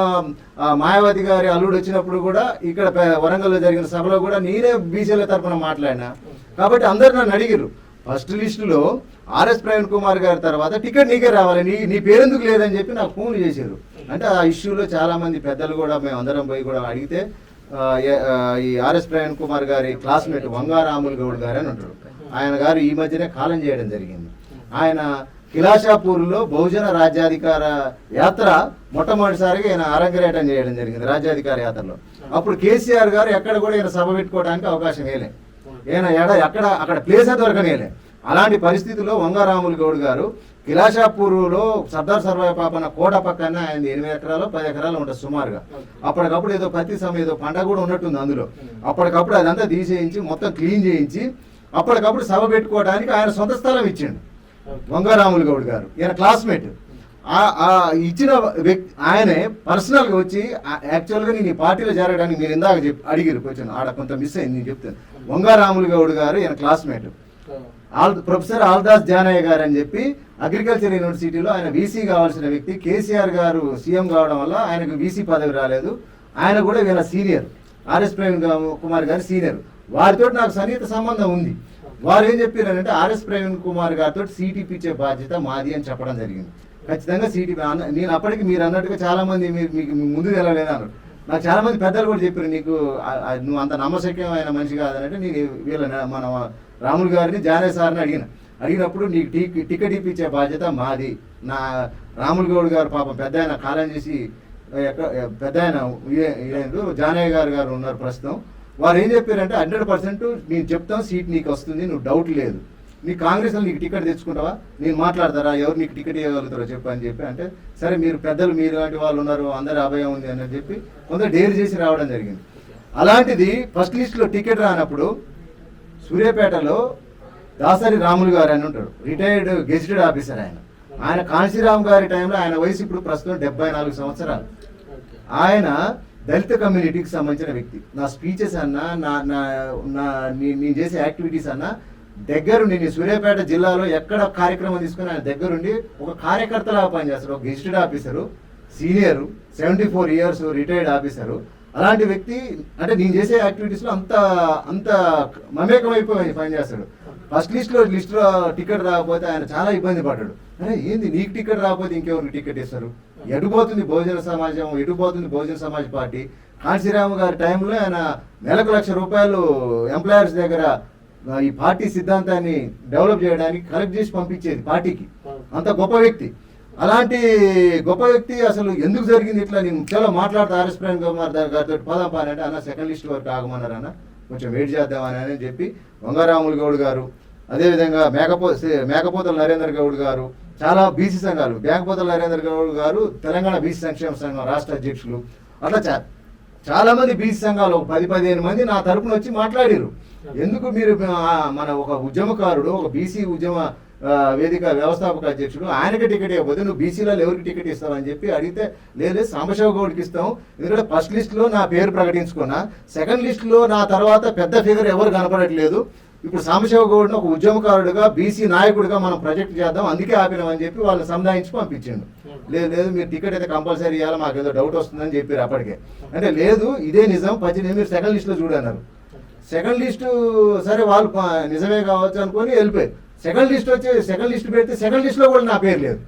[SPEAKER 2] మాయావతి గారి అల్లుడు వచ్చినప్పుడు కూడా ఇక్కడ వరంగల్లో జరిగిన సభలో కూడా నేనే బీసీల తరఫున మాట్లాడినా. కాబట్టి అందరు నన్ను అడిగారు. ఫస్ట్ లిస్టులో ఆర్ఎస్ ప్రవీణ్ కుమార్ గారి తర్వాత టికెట్ నీకే రావాలి, నీ పేరెందుకు లేదని చెప్పి నాకు ఫోన్లు చేశారు. అంటే ఆ ఇష్యూలో చాలా మంది పెద్దలు కూడా మేము అందరం పోయి కూడా అడిగితే ఈ ఆర్ఎస్ ప్రవీణ్ కుమార్ గారి క్లాస్మేట్ వంగారాములు గౌడ్ గారు అని ఉంటారు. ఆయన గారు ఈ మధ్యనే కాలం చేయడం జరిగింది. ఆయన కిలాషాపూర్లో బహుజన రాజ్యాధికార యాత్ర మొట్టమొదటిసారిగా ఈయన అరంగరేటం చేయడం జరిగింది రాజ్యాధికార యాత్రలో. అప్పుడు కేసీఆర్ గారు ఎక్కడ కూడా ఈయన సభ పెట్టుకోవడానికి అవకాశం వేయలే. ఈయన అక్కడ ప్లేసే దొరకనేలే. అలాంటి పరిస్థితుల్లో వంగారాములు గౌడ్ గారు కిలాషాపూర్లో సర్దార్ సర్వాయి పాపన్న కోట పక్కన ఆయన 8 ఎకరాలు 10 ఎకరాలు ఉంటుంది సుమారుగా. అప్పటికప్పుడు ఏదో ప్రతి సమయం ఏదో పంట కూడా ఉన్నట్టుంది అందులో. అప్పటికప్పుడు అదంతా తీసేయించి మొత్తం క్లీన్ చేయించి అప్పటికప్పుడు సభ పెట్టుకోవడానికి ఆయన సొంత స్థలం ఇచ్చిండు వంగారాములు గౌడ్ గారు. ఈయన క్లాస్మేట్. ఇచ్చిన వ్యక్తి ఆయనే పర్సనల్గా వచ్చి యాక్చువల్గా నేను ఈ పార్టీలో చేరడానికి మీరు ఇందాక అడిగిరు కొంచెం ఆడ కొంత మిస్ అయింది నేను చెప్తాను. వంగారాములు గౌడ్ గారు ఈయన క్లాస్మేట్. ప్రొఫెసర్ ఆల్దాస్ జానయ్య గారు అని చెప్పి అగ్రికల్చర్ యూనివర్సిటీలో ఆయన వీసీ కావాల్సిన వ్యక్తి. కేసీఆర్ గారు సీఎం కావడం వల్ల ఆయనకు వీసీ పదవి రాలేదు. ఆయన కూడా వీళ్ళ సీనియర్, ఆర్ఎస్ ప్రవీణ్ కుమార్ గారి సీనియర్. వారితో నాకు సన్నిహిత సంబంధం ఉంది. వారు ఏం చెప్పారంటే ఆర్ఎస్ ప్రవీణ్ కుమార్ గారితో సీట్ ఇప్పించే బాధ్యత మాది అని చెప్పడం జరిగింది. ఖచ్చితంగా సీట్ నేను అప్పటికి మీరు అన్నట్టుగా చాలా మంది మీకు ముందు తెలవలేదన్నారు. నాకు చాలా మంది పెద్దలు కూడా చెప్పారు నీకు నువ్వు అంత నమ్మశక్యమైన మనిషి కాదనంటే నేను వీళ్ళ మన రాములు గారిని జానయ్య సార్ని అడిగినప్పుడు నీకు టికెట్ ఇప్పించే బాధ్యత మాది. నా రాములు గౌడ్ గారు పాపం పెద్ద ఆయన కాలం చేసి పెద్ద ఆయన జానయ్య గారు ఉన్నారు ప్రస్తుతం. వారు ఏం చెప్పారంటే 100% నేను చెప్తాం సీట్ నీకు వస్తుంది, నువ్వు డౌట్ లేదు. నీ కాంగ్రెస్లో నీకు టికెట్ తెచ్చుకుంటావా, నేను మాట్లాడతారా, ఎవరు నీకు టికెట్ ఇవ్వగలుగుతారో చెప్పు అని చెప్పి అంటే సరే మీరు పెద్దలు మీరు లాంటి వాళ్ళు ఉన్నారు అందరి అభయం ఉంది అని చెప్పి కొంత డేర్ చేసి రావడం జరిగింది. అలాంటిది ఫస్ట్ లిస్ట్లో టికెట్ రానప్పుడు సూర్యాపేటలో దాసరి రాములు గారు అని ఉంటాడు, రిటైర్డ్ గెజిటెడ్ ఆఫీసర్. ఆయన కాంశీరామ్ గారి టైంలో ఆయన వయసు ఇప్పుడు ప్రస్తుతం 74 సంవత్సరాలు. ఆయన దళిత కమ్యూనిటీకి సంబంధించిన వ్యక్తి. నా స్పీచెస్ అన్నా నేను చేసే యాక్టివిటీస్ అన్నా దగ్గరుండి నేను సూర్యాపేట జిల్లాలో ఎక్కడ కార్యక్రమం తీసుకుని ఆయన దగ్గరుండి ఒక కార్యకర్తలాగా పనిచేస్తాడు. ఒక gazetted officer, senior, 74 years retired officer. అలాంటి వ్యక్తి అంటే నేను చేసే యాక్టివిటీస్లో అంత మమేకమైపోయి పనిచేస్తాడు. ఫస్ట్ లిస్ట్లో టికెట్ రాకపోతే ఆయన చాలా ఇబ్బంది పడ్డాడు. అరే ఏంది నీకు టికెట్ రాకపోతే ఇంకెవరికి టికెట్ ఇస్తారు, ఎటుపోతుంది బహుజన సమాజం, ఎటుపోతుంది బహుజన సమాజ్ పార్టీ. కాంశీరామ్ గారి టైంలో ఆయన నెలకు ₹1,00,000 ఎంప్లాయర్స్ దగ్గర ఈ పార్టీ సిద్ధాంతాన్ని డెవలప్ చేయడానికి కలెక్ట్ చేసి పంపించేది పార్టీకి. అంత గొప్ప వ్యక్తి. అలాంటి గొప్ప వ్యక్తి అసలు ఎందుకు జరిగింది ఇట్లా నేను చాలా మాట్లాడుతూ ఆర్ఎస్ ప్రవీణ్ కుమార్ గారితో పదం పానంటే అన్న సెకండ్ లిస్ట్ వరకు ఆగమన్నారన్న, కొంచెం వెయిట్ చేద్దామని అని చెప్పి వంగారాములు గౌడ్ గారు, అదేవిధంగా మేకపోతల నరేంద్ర గౌడ్ గారు, చాలా బీసీ సంఘాలు, మేకపోతల నరేంద్ర గౌడ్ గారు తెలంగాణ బీసీ సంక్షేమ సంఘం రాష్ట్ర అధ్యక్షులు, అట్లా చాలా మంది బీసీ సంఘాలు 10-15 మంది నా తరపున వచ్చి మాట్లాడారు. ఎందుకు మీరు మన ఒక ఉద్యమకారుడు, ఒక బీసీ ఉద్యమ వేదిక వ్యవస్థాపక అధ్యక్షుడు, ఆయనకి టికెట్ ఇవ్వకపోతే నువ్వు బీసీలలో ఎవరికి టికెట్ ఇస్తావు అని చెప్పి అడిగితే లేదు సాంబశివ గౌడ్కి ఇస్తాం, ఎందుకంటే ఫస్ట్ లిస్ట్లో నా పేరు ప్రకటించుకున్నా, సెకండ్ లిస్ట్లో నా తర్వాత పెద్ద ఫిగర్ ఎవరు కనపడట్లేదు, ఇప్పుడు సాంబశివ గౌడ్ని ఒక ఉద్యమకారుడిగా బీసీ నాయకుడిగా మనం ప్రొజెక్ట్ చేద్దాం, అందుకే ఆపినామని చెప్పి వాళ్ళని సంధాయించి పంపించిండు. లేదు లేదు మీరు టికెట్ అయితే కంపల్సరీ ఇవ్వాలి, మాకు ఏదో డౌట్ వస్తుందని చెప్పారు అప్పటికే. అంటే లేదు ఇదే నిజం, 18 మీరు సెకండ్ లిస్ట్లో చూడన్నారు. సెకండ్ లిస్టు సరే వాళ్ళు నిజమే కావచ్చు అనుకొని వెళ్ళిపోయారు. సెకండ్ లిస్ట్ పెడితే సెకండ్ లిస్ట్లో కూడా నా పేరు లేదు.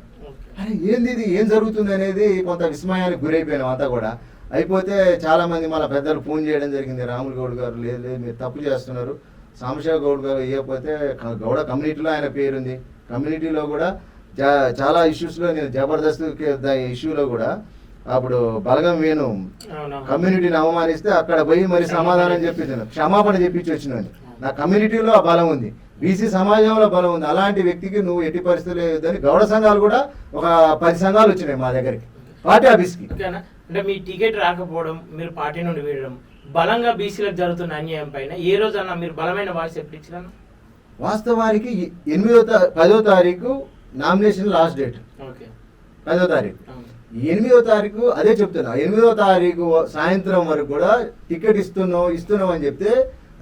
[SPEAKER 2] అరే ఏంది ఇది, ఏం జరుగుతుంది అనేది కొంత విస్మయానికి గురైపోయినాం అంతా కూడా. అయిపోతే చాలామంది మళ్ళీ పెద్దలు ఫోన్ చేయడం జరిగింది, రాములు గౌడ్ గారు లేదు లేదు మీరు తప్పు చేస్తున్నారు, సాంబశివ గౌడ్ గారు ఇవ్వకపోతే గౌడ కమ్యూనిటీలో ఆయన పేరుంది, కమ్యూనిటీలో కూడా చాలా ఇష్యూస్లో నేను జబర్దస్త్ ఇష్యూలో కూడా అప్పుడు బలగం వేణు కమ్యూనిటీని అవమానిస్తే అక్కడ పోయి మరి సమాధానం చెప్పించాను, క్షమాపణ చెప్పించి వచ్చినాను. నా కమ్యూనిటీలో ఆ బలం ఉంది, బీసీ సమాజంలో బలం ఉంది, అలాంటి వ్యక్తికి నువ్వు ఎట్టి పరిస్థితులు లేదని గౌడ సంఘాలు కూడా ఒక 10 సంఘాలు వచ్చినాయి మా దగ్గరికి పార్టీ ఆఫీస్కి.
[SPEAKER 1] అంటే మీ టికెట్ రాకపోవడం, మీరు పార్టీ నుండి వీడడం, బలంగా బీసీలకు జరుగుతున్న అన్యాయం పైన ఏ రోజన్నా మీరు బలమైన వాయిస్ ఎప్పుడు ఇచ్చినాను?
[SPEAKER 2] వాస్తవానికి 10వ తారీఖు నామినేషన్ లాస్ట్ డేట్. 10వ తారీఖు 8వ తారీఖు అదే చెప్తున్నా, 8వ తారీఖు సాయంత్రం వరకు కూడా టికెట్ ఇస్తున్నాం అని చెప్తే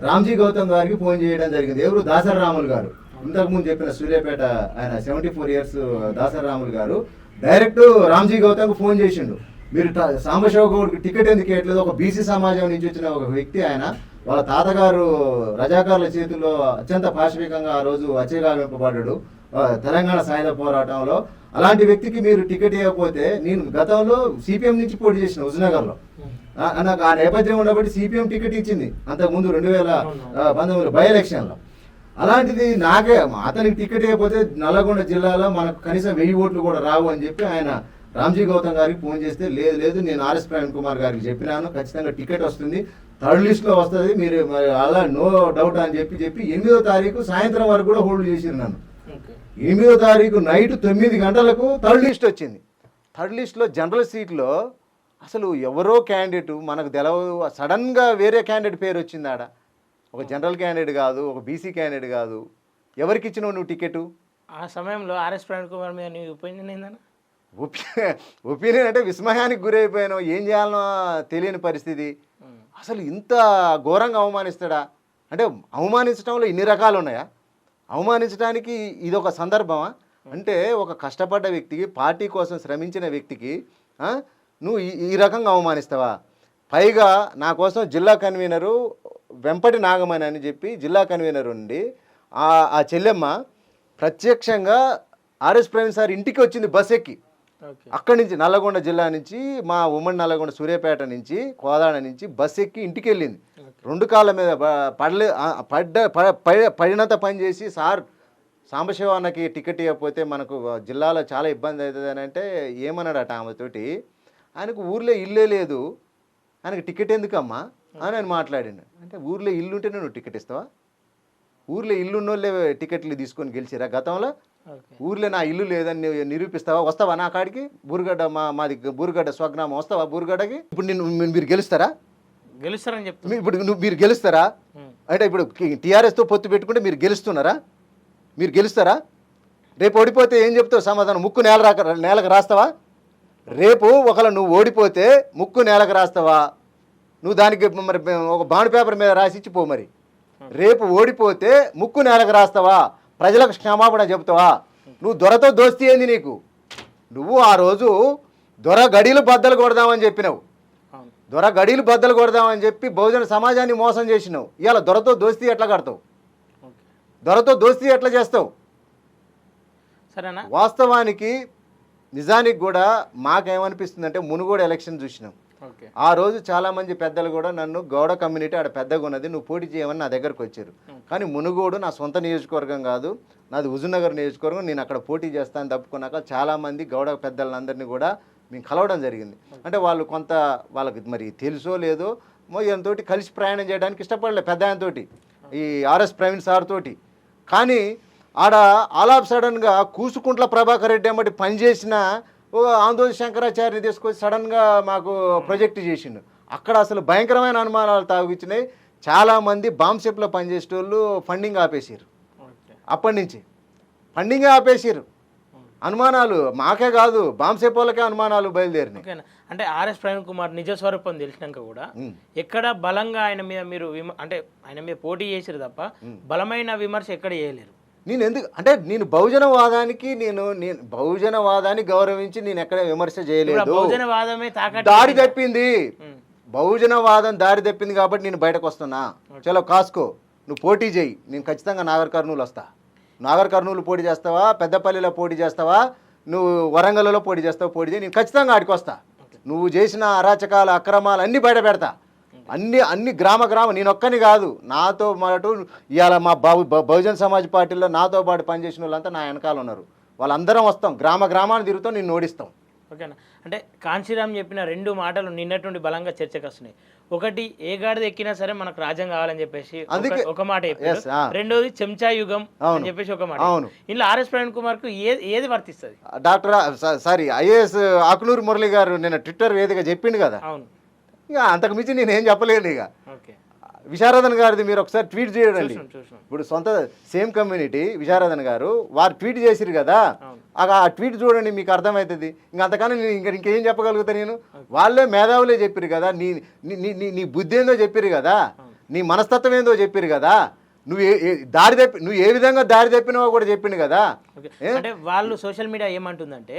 [SPEAKER 2] రామ్జీ గౌతమ్ గారికి ఫోన్ చేయడం జరిగింది. ఎవరు? దాసరి రాములు గారు, ఇంతకుముందు చెప్పిన సూర్యాపేట ఆయన 74 ఇయర్స్ దాసరి రాములు గారు డైరెక్ట్ రామ్జీ గౌతమ్కి ఫోన్ చేసిండు. మీరు సాంబశివ గౌడ్కి టికెట్ ఎందుకు ఇవ్వట్లేదు? ఒక బీసీ సమాజం నుంచి వచ్చిన ఒక వ్యక్తి ఆయన, వాళ్ళ తాతగారు రజాకారుల చేతుల్లో అత్యంత పాశవికంగా ఆ రోజు అచేగావింపబడ్డాడు తెలంగాణ సాయుధ పోరాటంలో. అలాంటి వ్యక్తికి మీరు టికెట్ ఇవ్వకపోతే, నేను గతంలో సిపిఎం నుంచి పోటీ చేసిన హుజనగర్లో, నాకు ఆ నేపథ్యం ఉండబట్టి సిపిఎం టికెట్ ఇచ్చింది అంతకుముందు 2019 బై ఎలక్షన్లో. అలాంటిది నాకే అతనికి టికెట్ ఇవ్వకపోతే నల్లగొండ జిల్లాలో మనకు కనీసం 1000 ఓట్లు కూడా రావు అని చెప్పి ఆయన రామ్జీ గౌతమ్ గారికి ఫోన్ చేస్తే, లేదు లేదు నేను ఆర్ఎస్ ప్రవీణ్ కుమార్ గారికి చెప్పినాను, ఖచ్చితంగా టికెట్ వస్తుంది, థర్డ్ లిస్ట్లో వస్తుంది, మీరు అలా నో డౌట్ అని చెప్పి 8వ తారీఖు సాయంత్రం వరకు కూడా హోల్డ్ చేసిరు నన్ను. 8వ తారీఖు నైట్ 9 గంటలకు థర్డ్ లిస్ట్ వచ్చింది. థర్డ్ లిస్ట్లో జనరల్ సీట్లో అసలు ఎవరో క్యాండిడేట్ మనకు తెలవదు, సడన్గా వేరే క్యాండిడేట్ పేరు వచ్చింది ఆడ. ఒక జనరల్ క్యాండిడేట్ కాదు, ఒక బీసీ క్యాండిడేట్ కాదు. ఎవరికి ఇచ్చినావు నువ్వు టికెట్?
[SPEAKER 1] ఆ సమయంలో ఆర్ఎస్ ప్రవీణ్ కుమార్ మీద నీ ఒపీనియన్ ఏందన్న?
[SPEAKER 2] ఒపీనియన్ అంటే విస్మయానికి గురైపోయాను, ఏం చేయాలనో తెలియని పరిస్థితి. అసలు ఇంత ఘోరంగా అవమానిస్తాడా? అంటే అవమానించడంలో ఇన్ని రకాలు ఉన్నాయా? అవమానించడానికి ఇది ఒక సందర్భమా? అంటే ఒక కష్టపడ్డ వ్యక్తికి, పార్టీ కోసం శ్రమించిన వ్యక్తికి నువ్వు ఈ రకంగా అవమానిస్తావా? పైగా నా కోసం జిల్లా కన్వీనరు వెంపటి నాగమణి అని చెప్పి జిల్లా కన్వీనర్ ఉండి ఆ చెల్లెమ్మ ప్రత్యక్షంగా ఆర్ఎస్ ప్రవీణ్ సార్ ఇంటికి వచ్చింది బస్ ఎక్కి. అక్కడి నుంచి నల్లగొండ జిల్లా నుంచి, మా ఉమ్మడి నల్లగొండ సూర్యాపేట నుంచి, కోదాడ నుంచి బస్ ఎక్కి ఇంటికి వెళ్ళింది. 2 కాళ్ళ మీద పడినంత పని చేసి, సార్ సాంబశివ అన్నకి టికెట్ ఇవ్వకపోతే మనకు జిల్లాలో చాలా ఇబ్బంది అవుతుంది అని అంటే ఏమన్నాడట ఆమెతోటి, ఆయనకు ఊర్లో ఇల్లే లేదు, ఆయనకు టికెట్ ఎందుకమ్మా అని ఆయన మాట్లాడిండు. అంటే ఊర్లో ఇల్లు ఉంటేనే నువ్వు టికెట్ ఇస్తావా? ఊర్లో ఇల్లు ఉన్నోళ్ళే టికెట్లు తీసుకొని గెలిచిరా గతంలో? ఊర్లో నా ఇల్లు లేదని నిరూపిస్తావా? వస్తావా నా కాడికి? బూరుగడ్డ మాది బూరుగడ్డ స్వగ్రామం, వస్తావా బూరుగడ్డకి? ఇప్పుడు మీరు గెలుస్తారా?
[SPEAKER 1] గెలుస్తారని చెప్తాను.
[SPEAKER 2] ఇప్పుడు మీరు గెలుస్తారా? అంటే ఇప్పుడు టీఆర్ఎస్తో పొత్తు పెట్టుకుంటే మీరు గెలుస్తున్నారా? మీరు గెలుస్తారా? రేపు ఓడిపోతే ఏం చెప్తావు సమాధానం? ముక్కు నేలకు రాస్తావా? రేపు ఒకవేళ నువ్వు ఓడిపోతే ముక్కు నేలకు రాస్తావా? నువ్వు దానికి మరి ఒక బాండ్ పేపర్ మీద రాసిచ్చి పో. మరి రేపు ఓడిపోతే ముక్కు నేలకు రాస్తావా? ప్రజలకు క్షమాపణ చెబుతావా? నువ్వు దొరతో దోస్తీ ఏంది నీకు? నువ్వు ఆ రోజు దొర గడీలు బద్దలు కొడదామని చెప్పినావు, దొర గడీలు బద్దలు కొడదామని చెప్పి బహుజన సమాజాన్ని మోసం చేసినావు. ఇవాళ దొరతో దోస్తీ ఎట్లా కడతావు? దొరతో దోస్తీ ఎట్లా చేస్తావు?
[SPEAKER 1] సరేనా?
[SPEAKER 2] వాస్తవానికి నిజానికి కూడా మాకేమనిపిస్తుందంటే, మునుగోడు ఎలక్షన్ చూసినాం. ఆ రోజు చాలామంది పెద్దలు కూడా నన్ను గౌడ కమ్యూనిటీ ఆడ పెద్దగా ఉన్నది, నువ్వు పోటీ చేయమని నా దగ్గరకు వచ్చారు. కానీ మునుగోడు నా సొంత నియోజకవర్గం కాదు, నాది హుజూర్నగర్ నియోజకవర్గం, నేను అక్కడ పోటీ చేస్తాను తప్పుకున్నాక చాలామంది గౌడ పెద్దలందరినీ కూడా మేము కలవడం జరిగింది. అంటే వాళ్ళు కొంత వాళ్ళకి మరి తెలుసో లేదో ఎంతో కలిసి ప్రయాణం చేయడానికి ఇష్టపడలే పెద్ద ఆయనతోటి, ఈ ఆర్ఎస్ ప్రవీణ్ సార్ తోటి. కానీ ఆడ ఆల్ ఆఫ్ సడన్గా కూసుకుంట్ల ప్రభాకర్ రెడ్డి అమ్మటి పనిచేసిన ఆందోళన శంకరాచార్యని తీసుకొచ్చి సడన్గా మాకు ప్రొజెక్ట్ చేసిండు. అక్కడ అసలు భయంకరమైన అనుమానాలు తాగిచ్చినాయి. చాలామంది బాంబ్షెప్లో పనిచేసే వాళ్ళు ఫండింగ్ ఆపేసారు. అప్పటి నుంచి ఫండింగ్ ఆపేసారు. అనుమానాలు మాకే కాదు బాంసేపోలకే అనుమానాలు బయలుదేరినాయి.
[SPEAKER 1] ఓకేనా, అంటే ఆర్ఎస్ ప్రవీణ్ కుమార్ నిజ స్వరూపం తెలిసినాక కూడా ఎక్కడ బలంగా ఆయన మీద మీరు అంటే ఆయన మీద పోటీ చేసిరు తప్ప బలమైన విమర్శ ఎక్కడ చేయలేరు.
[SPEAKER 2] నేను ఎందుకు అంటే నేను బహుజనవాదానికి నేను బహుజనవాదాన్ని గౌరవించి నేను ఎక్కడ విమర్శ చేయలేదు.
[SPEAKER 1] బహుజనవాదమే తాకట్టు
[SPEAKER 2] దారి తప్పింది, బహుజనవాదం దారి తప్పింది కాబట్టి నేను బయటకు వస్తున్నా. చలో కాసుకో, నువ్వు పోటీ చేయి, నేను ఖచ్చితంగా నాగర్ కర్నూలు వస్తా. నాగర్ కర్నూలు పోటీ చేస్తావా, పెద్దపల్లిలో పోటీ చేస్తావా, నువ్వు వరంగల్లో పోటీ చేస్తావా, పోటీ చేయి, నేను ఖచ్చితంగా ఆడికి వస్తా. నువ్వు చేసిన అరాచకాలు అక్రమాలు అన్నీ బయట పెడతా. అన్ని గ్రామ నేను ఒక్కని కాదు, నాతో పాటు ఇవాళ మా బహుజన్ సమాజ్ పార్టీలో నాతో పాటు పనిచేసిన వాళ్ళంతా నా వెనకాల ఉన్నారు. వాళ్ళందరం వస్తాం, గ్రామాన్ని తిరుగుతాం, నిన్ను ఓడిస్తాం.
[SPEAKER 1] ఓకేనా, అంటే కాంశీరామ్ చెప్పిన 2 మాటలు నిన్నటి నుండి బలంగా చర్చకు వస్తున్నాయి. ఒకటి, ఏ గాడిద ఎక్కినా సరే మనకు రాజ్యం కావాలని చెప్పేసి ఒక మాట చెప్పారు. రెండోది చెంచా యుగం అని చెప్పేసి ఒక మాట. ఇందులో ఆర్ఎస్ ప్రవీణ్ కుమార్ కు ఏది వర్తిస్తుంది?
[SPEAKER 2] ఐఏఎస్ ఆకునూరు మురళి గారు నిన్న ట్విట్టర్ వేదిక చెప్పిండు కదా.
[SPEAKER 1] అవును,
[SPEAKER 2] ఇక అంతకు మించి నేనేం చెప్పలేను. ఇక విశారదన్ గారిది మీరు ఒకసారి ట్వీట్ చేయండి. ఇప్పుడు సొంత సేమ్ కమ్యూనిటీ విశారదన్ గారు వారు ట్వీట్ చేసిరు కదా, ఆ ట్వీట్ చూడండి, మీకు అర్థమవుతుంది. అంతకన్నా నేను ఇంకేం చెప్పగలుగుతా? నేను వాళ్ళే మేధావులే చెప్పిరు కదా, నీ బుద్ధి ఏందో చెప్పిరు కదా, నీ మనస్తత్వం ఏందో చెప్పిరు కదా, నువ్వు ఏ విధంగా దారి తప్పినవో కూడా చెప్పిండు కదా.
[SPEAKER 1] అంటే వాళ్ళు సోషల్ మీడియా ఏమంటుందంటే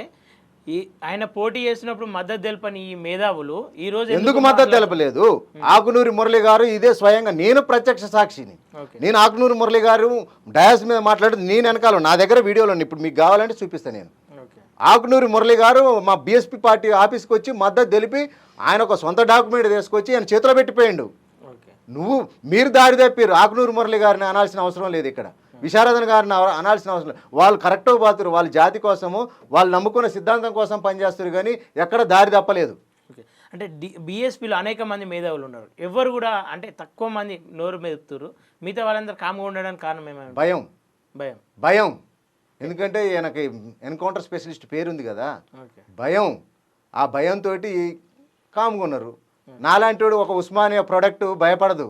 [SPEAKER 1] ఆయన పోటీ చేసినప్పుడు మద్దతు తెలపని ఈ మేధావులు ఈ రోజు
[SPEAKER 2] ఎందుకు మద్దతు తెలపలేదు? ఆకునూరి మురళి గారు ఇదే స్వయంగా, నేను ప్రత్యక్ష సాక్షిని. నేను ఆకునూరి మురళి గారు డయాస్ మీద మాట్లాడుతూ నేను వెనకాల నా దగ్గర వీడియోలో ఇప్పుడు మీకు కావాలంటే చూపిస్తాను. నేను ఆకునూరి మురళి గారు మా బీఎస్పీ పార్టీ ఆఫీస్కి వచ్చి మద్దతు తెలిపి ఆయన ఒక సొంత డాక్యుమెంట్ తీసుకొచ్చి ఆయన చేతిలో పెట్టిపోయిండు. మీరు దారి తప్పారు. ఆకునూరి మురళి గారిని అనాల్సిన అవసరం లేదు, ఇక్కడ విశారదన్ గారిని అనాల్సిన అవసరం లేదు. వాళ్ళు కరెక్ట్గా పోతారు, వాళ్ళ జాతి కోసము వాళ్ళు నమ్ముకున్న సిద్ధాంతం కోసం పనిచేస్తారు, కానీ ఎక్కడ దారి తప్పలేదు.
[SPEAKER 1] అంటే బీఎస్పీలో అనేక మంది మేధావులు ఉన్నారు, ఎవరు కూడా అంటే తక్కువ మంది నోరు మెదుపుతారు, మిగతా వాళ్ళందరూ కామ్గా ఉండడానికి కారణం ఏమైనా?
[SPEAKER 2] భయం. ఎందుకంటే ఈయనకి ఎన్కౌంటర్ స్పెషలిస్ట్ పేరుంది కదా, భయం. ఆ భయంతో కామ్గా ఉన్నారు. నాలాంటి వాడు ఒక ఉస్మానియా ప్రోడక్ట్ భయపడదు,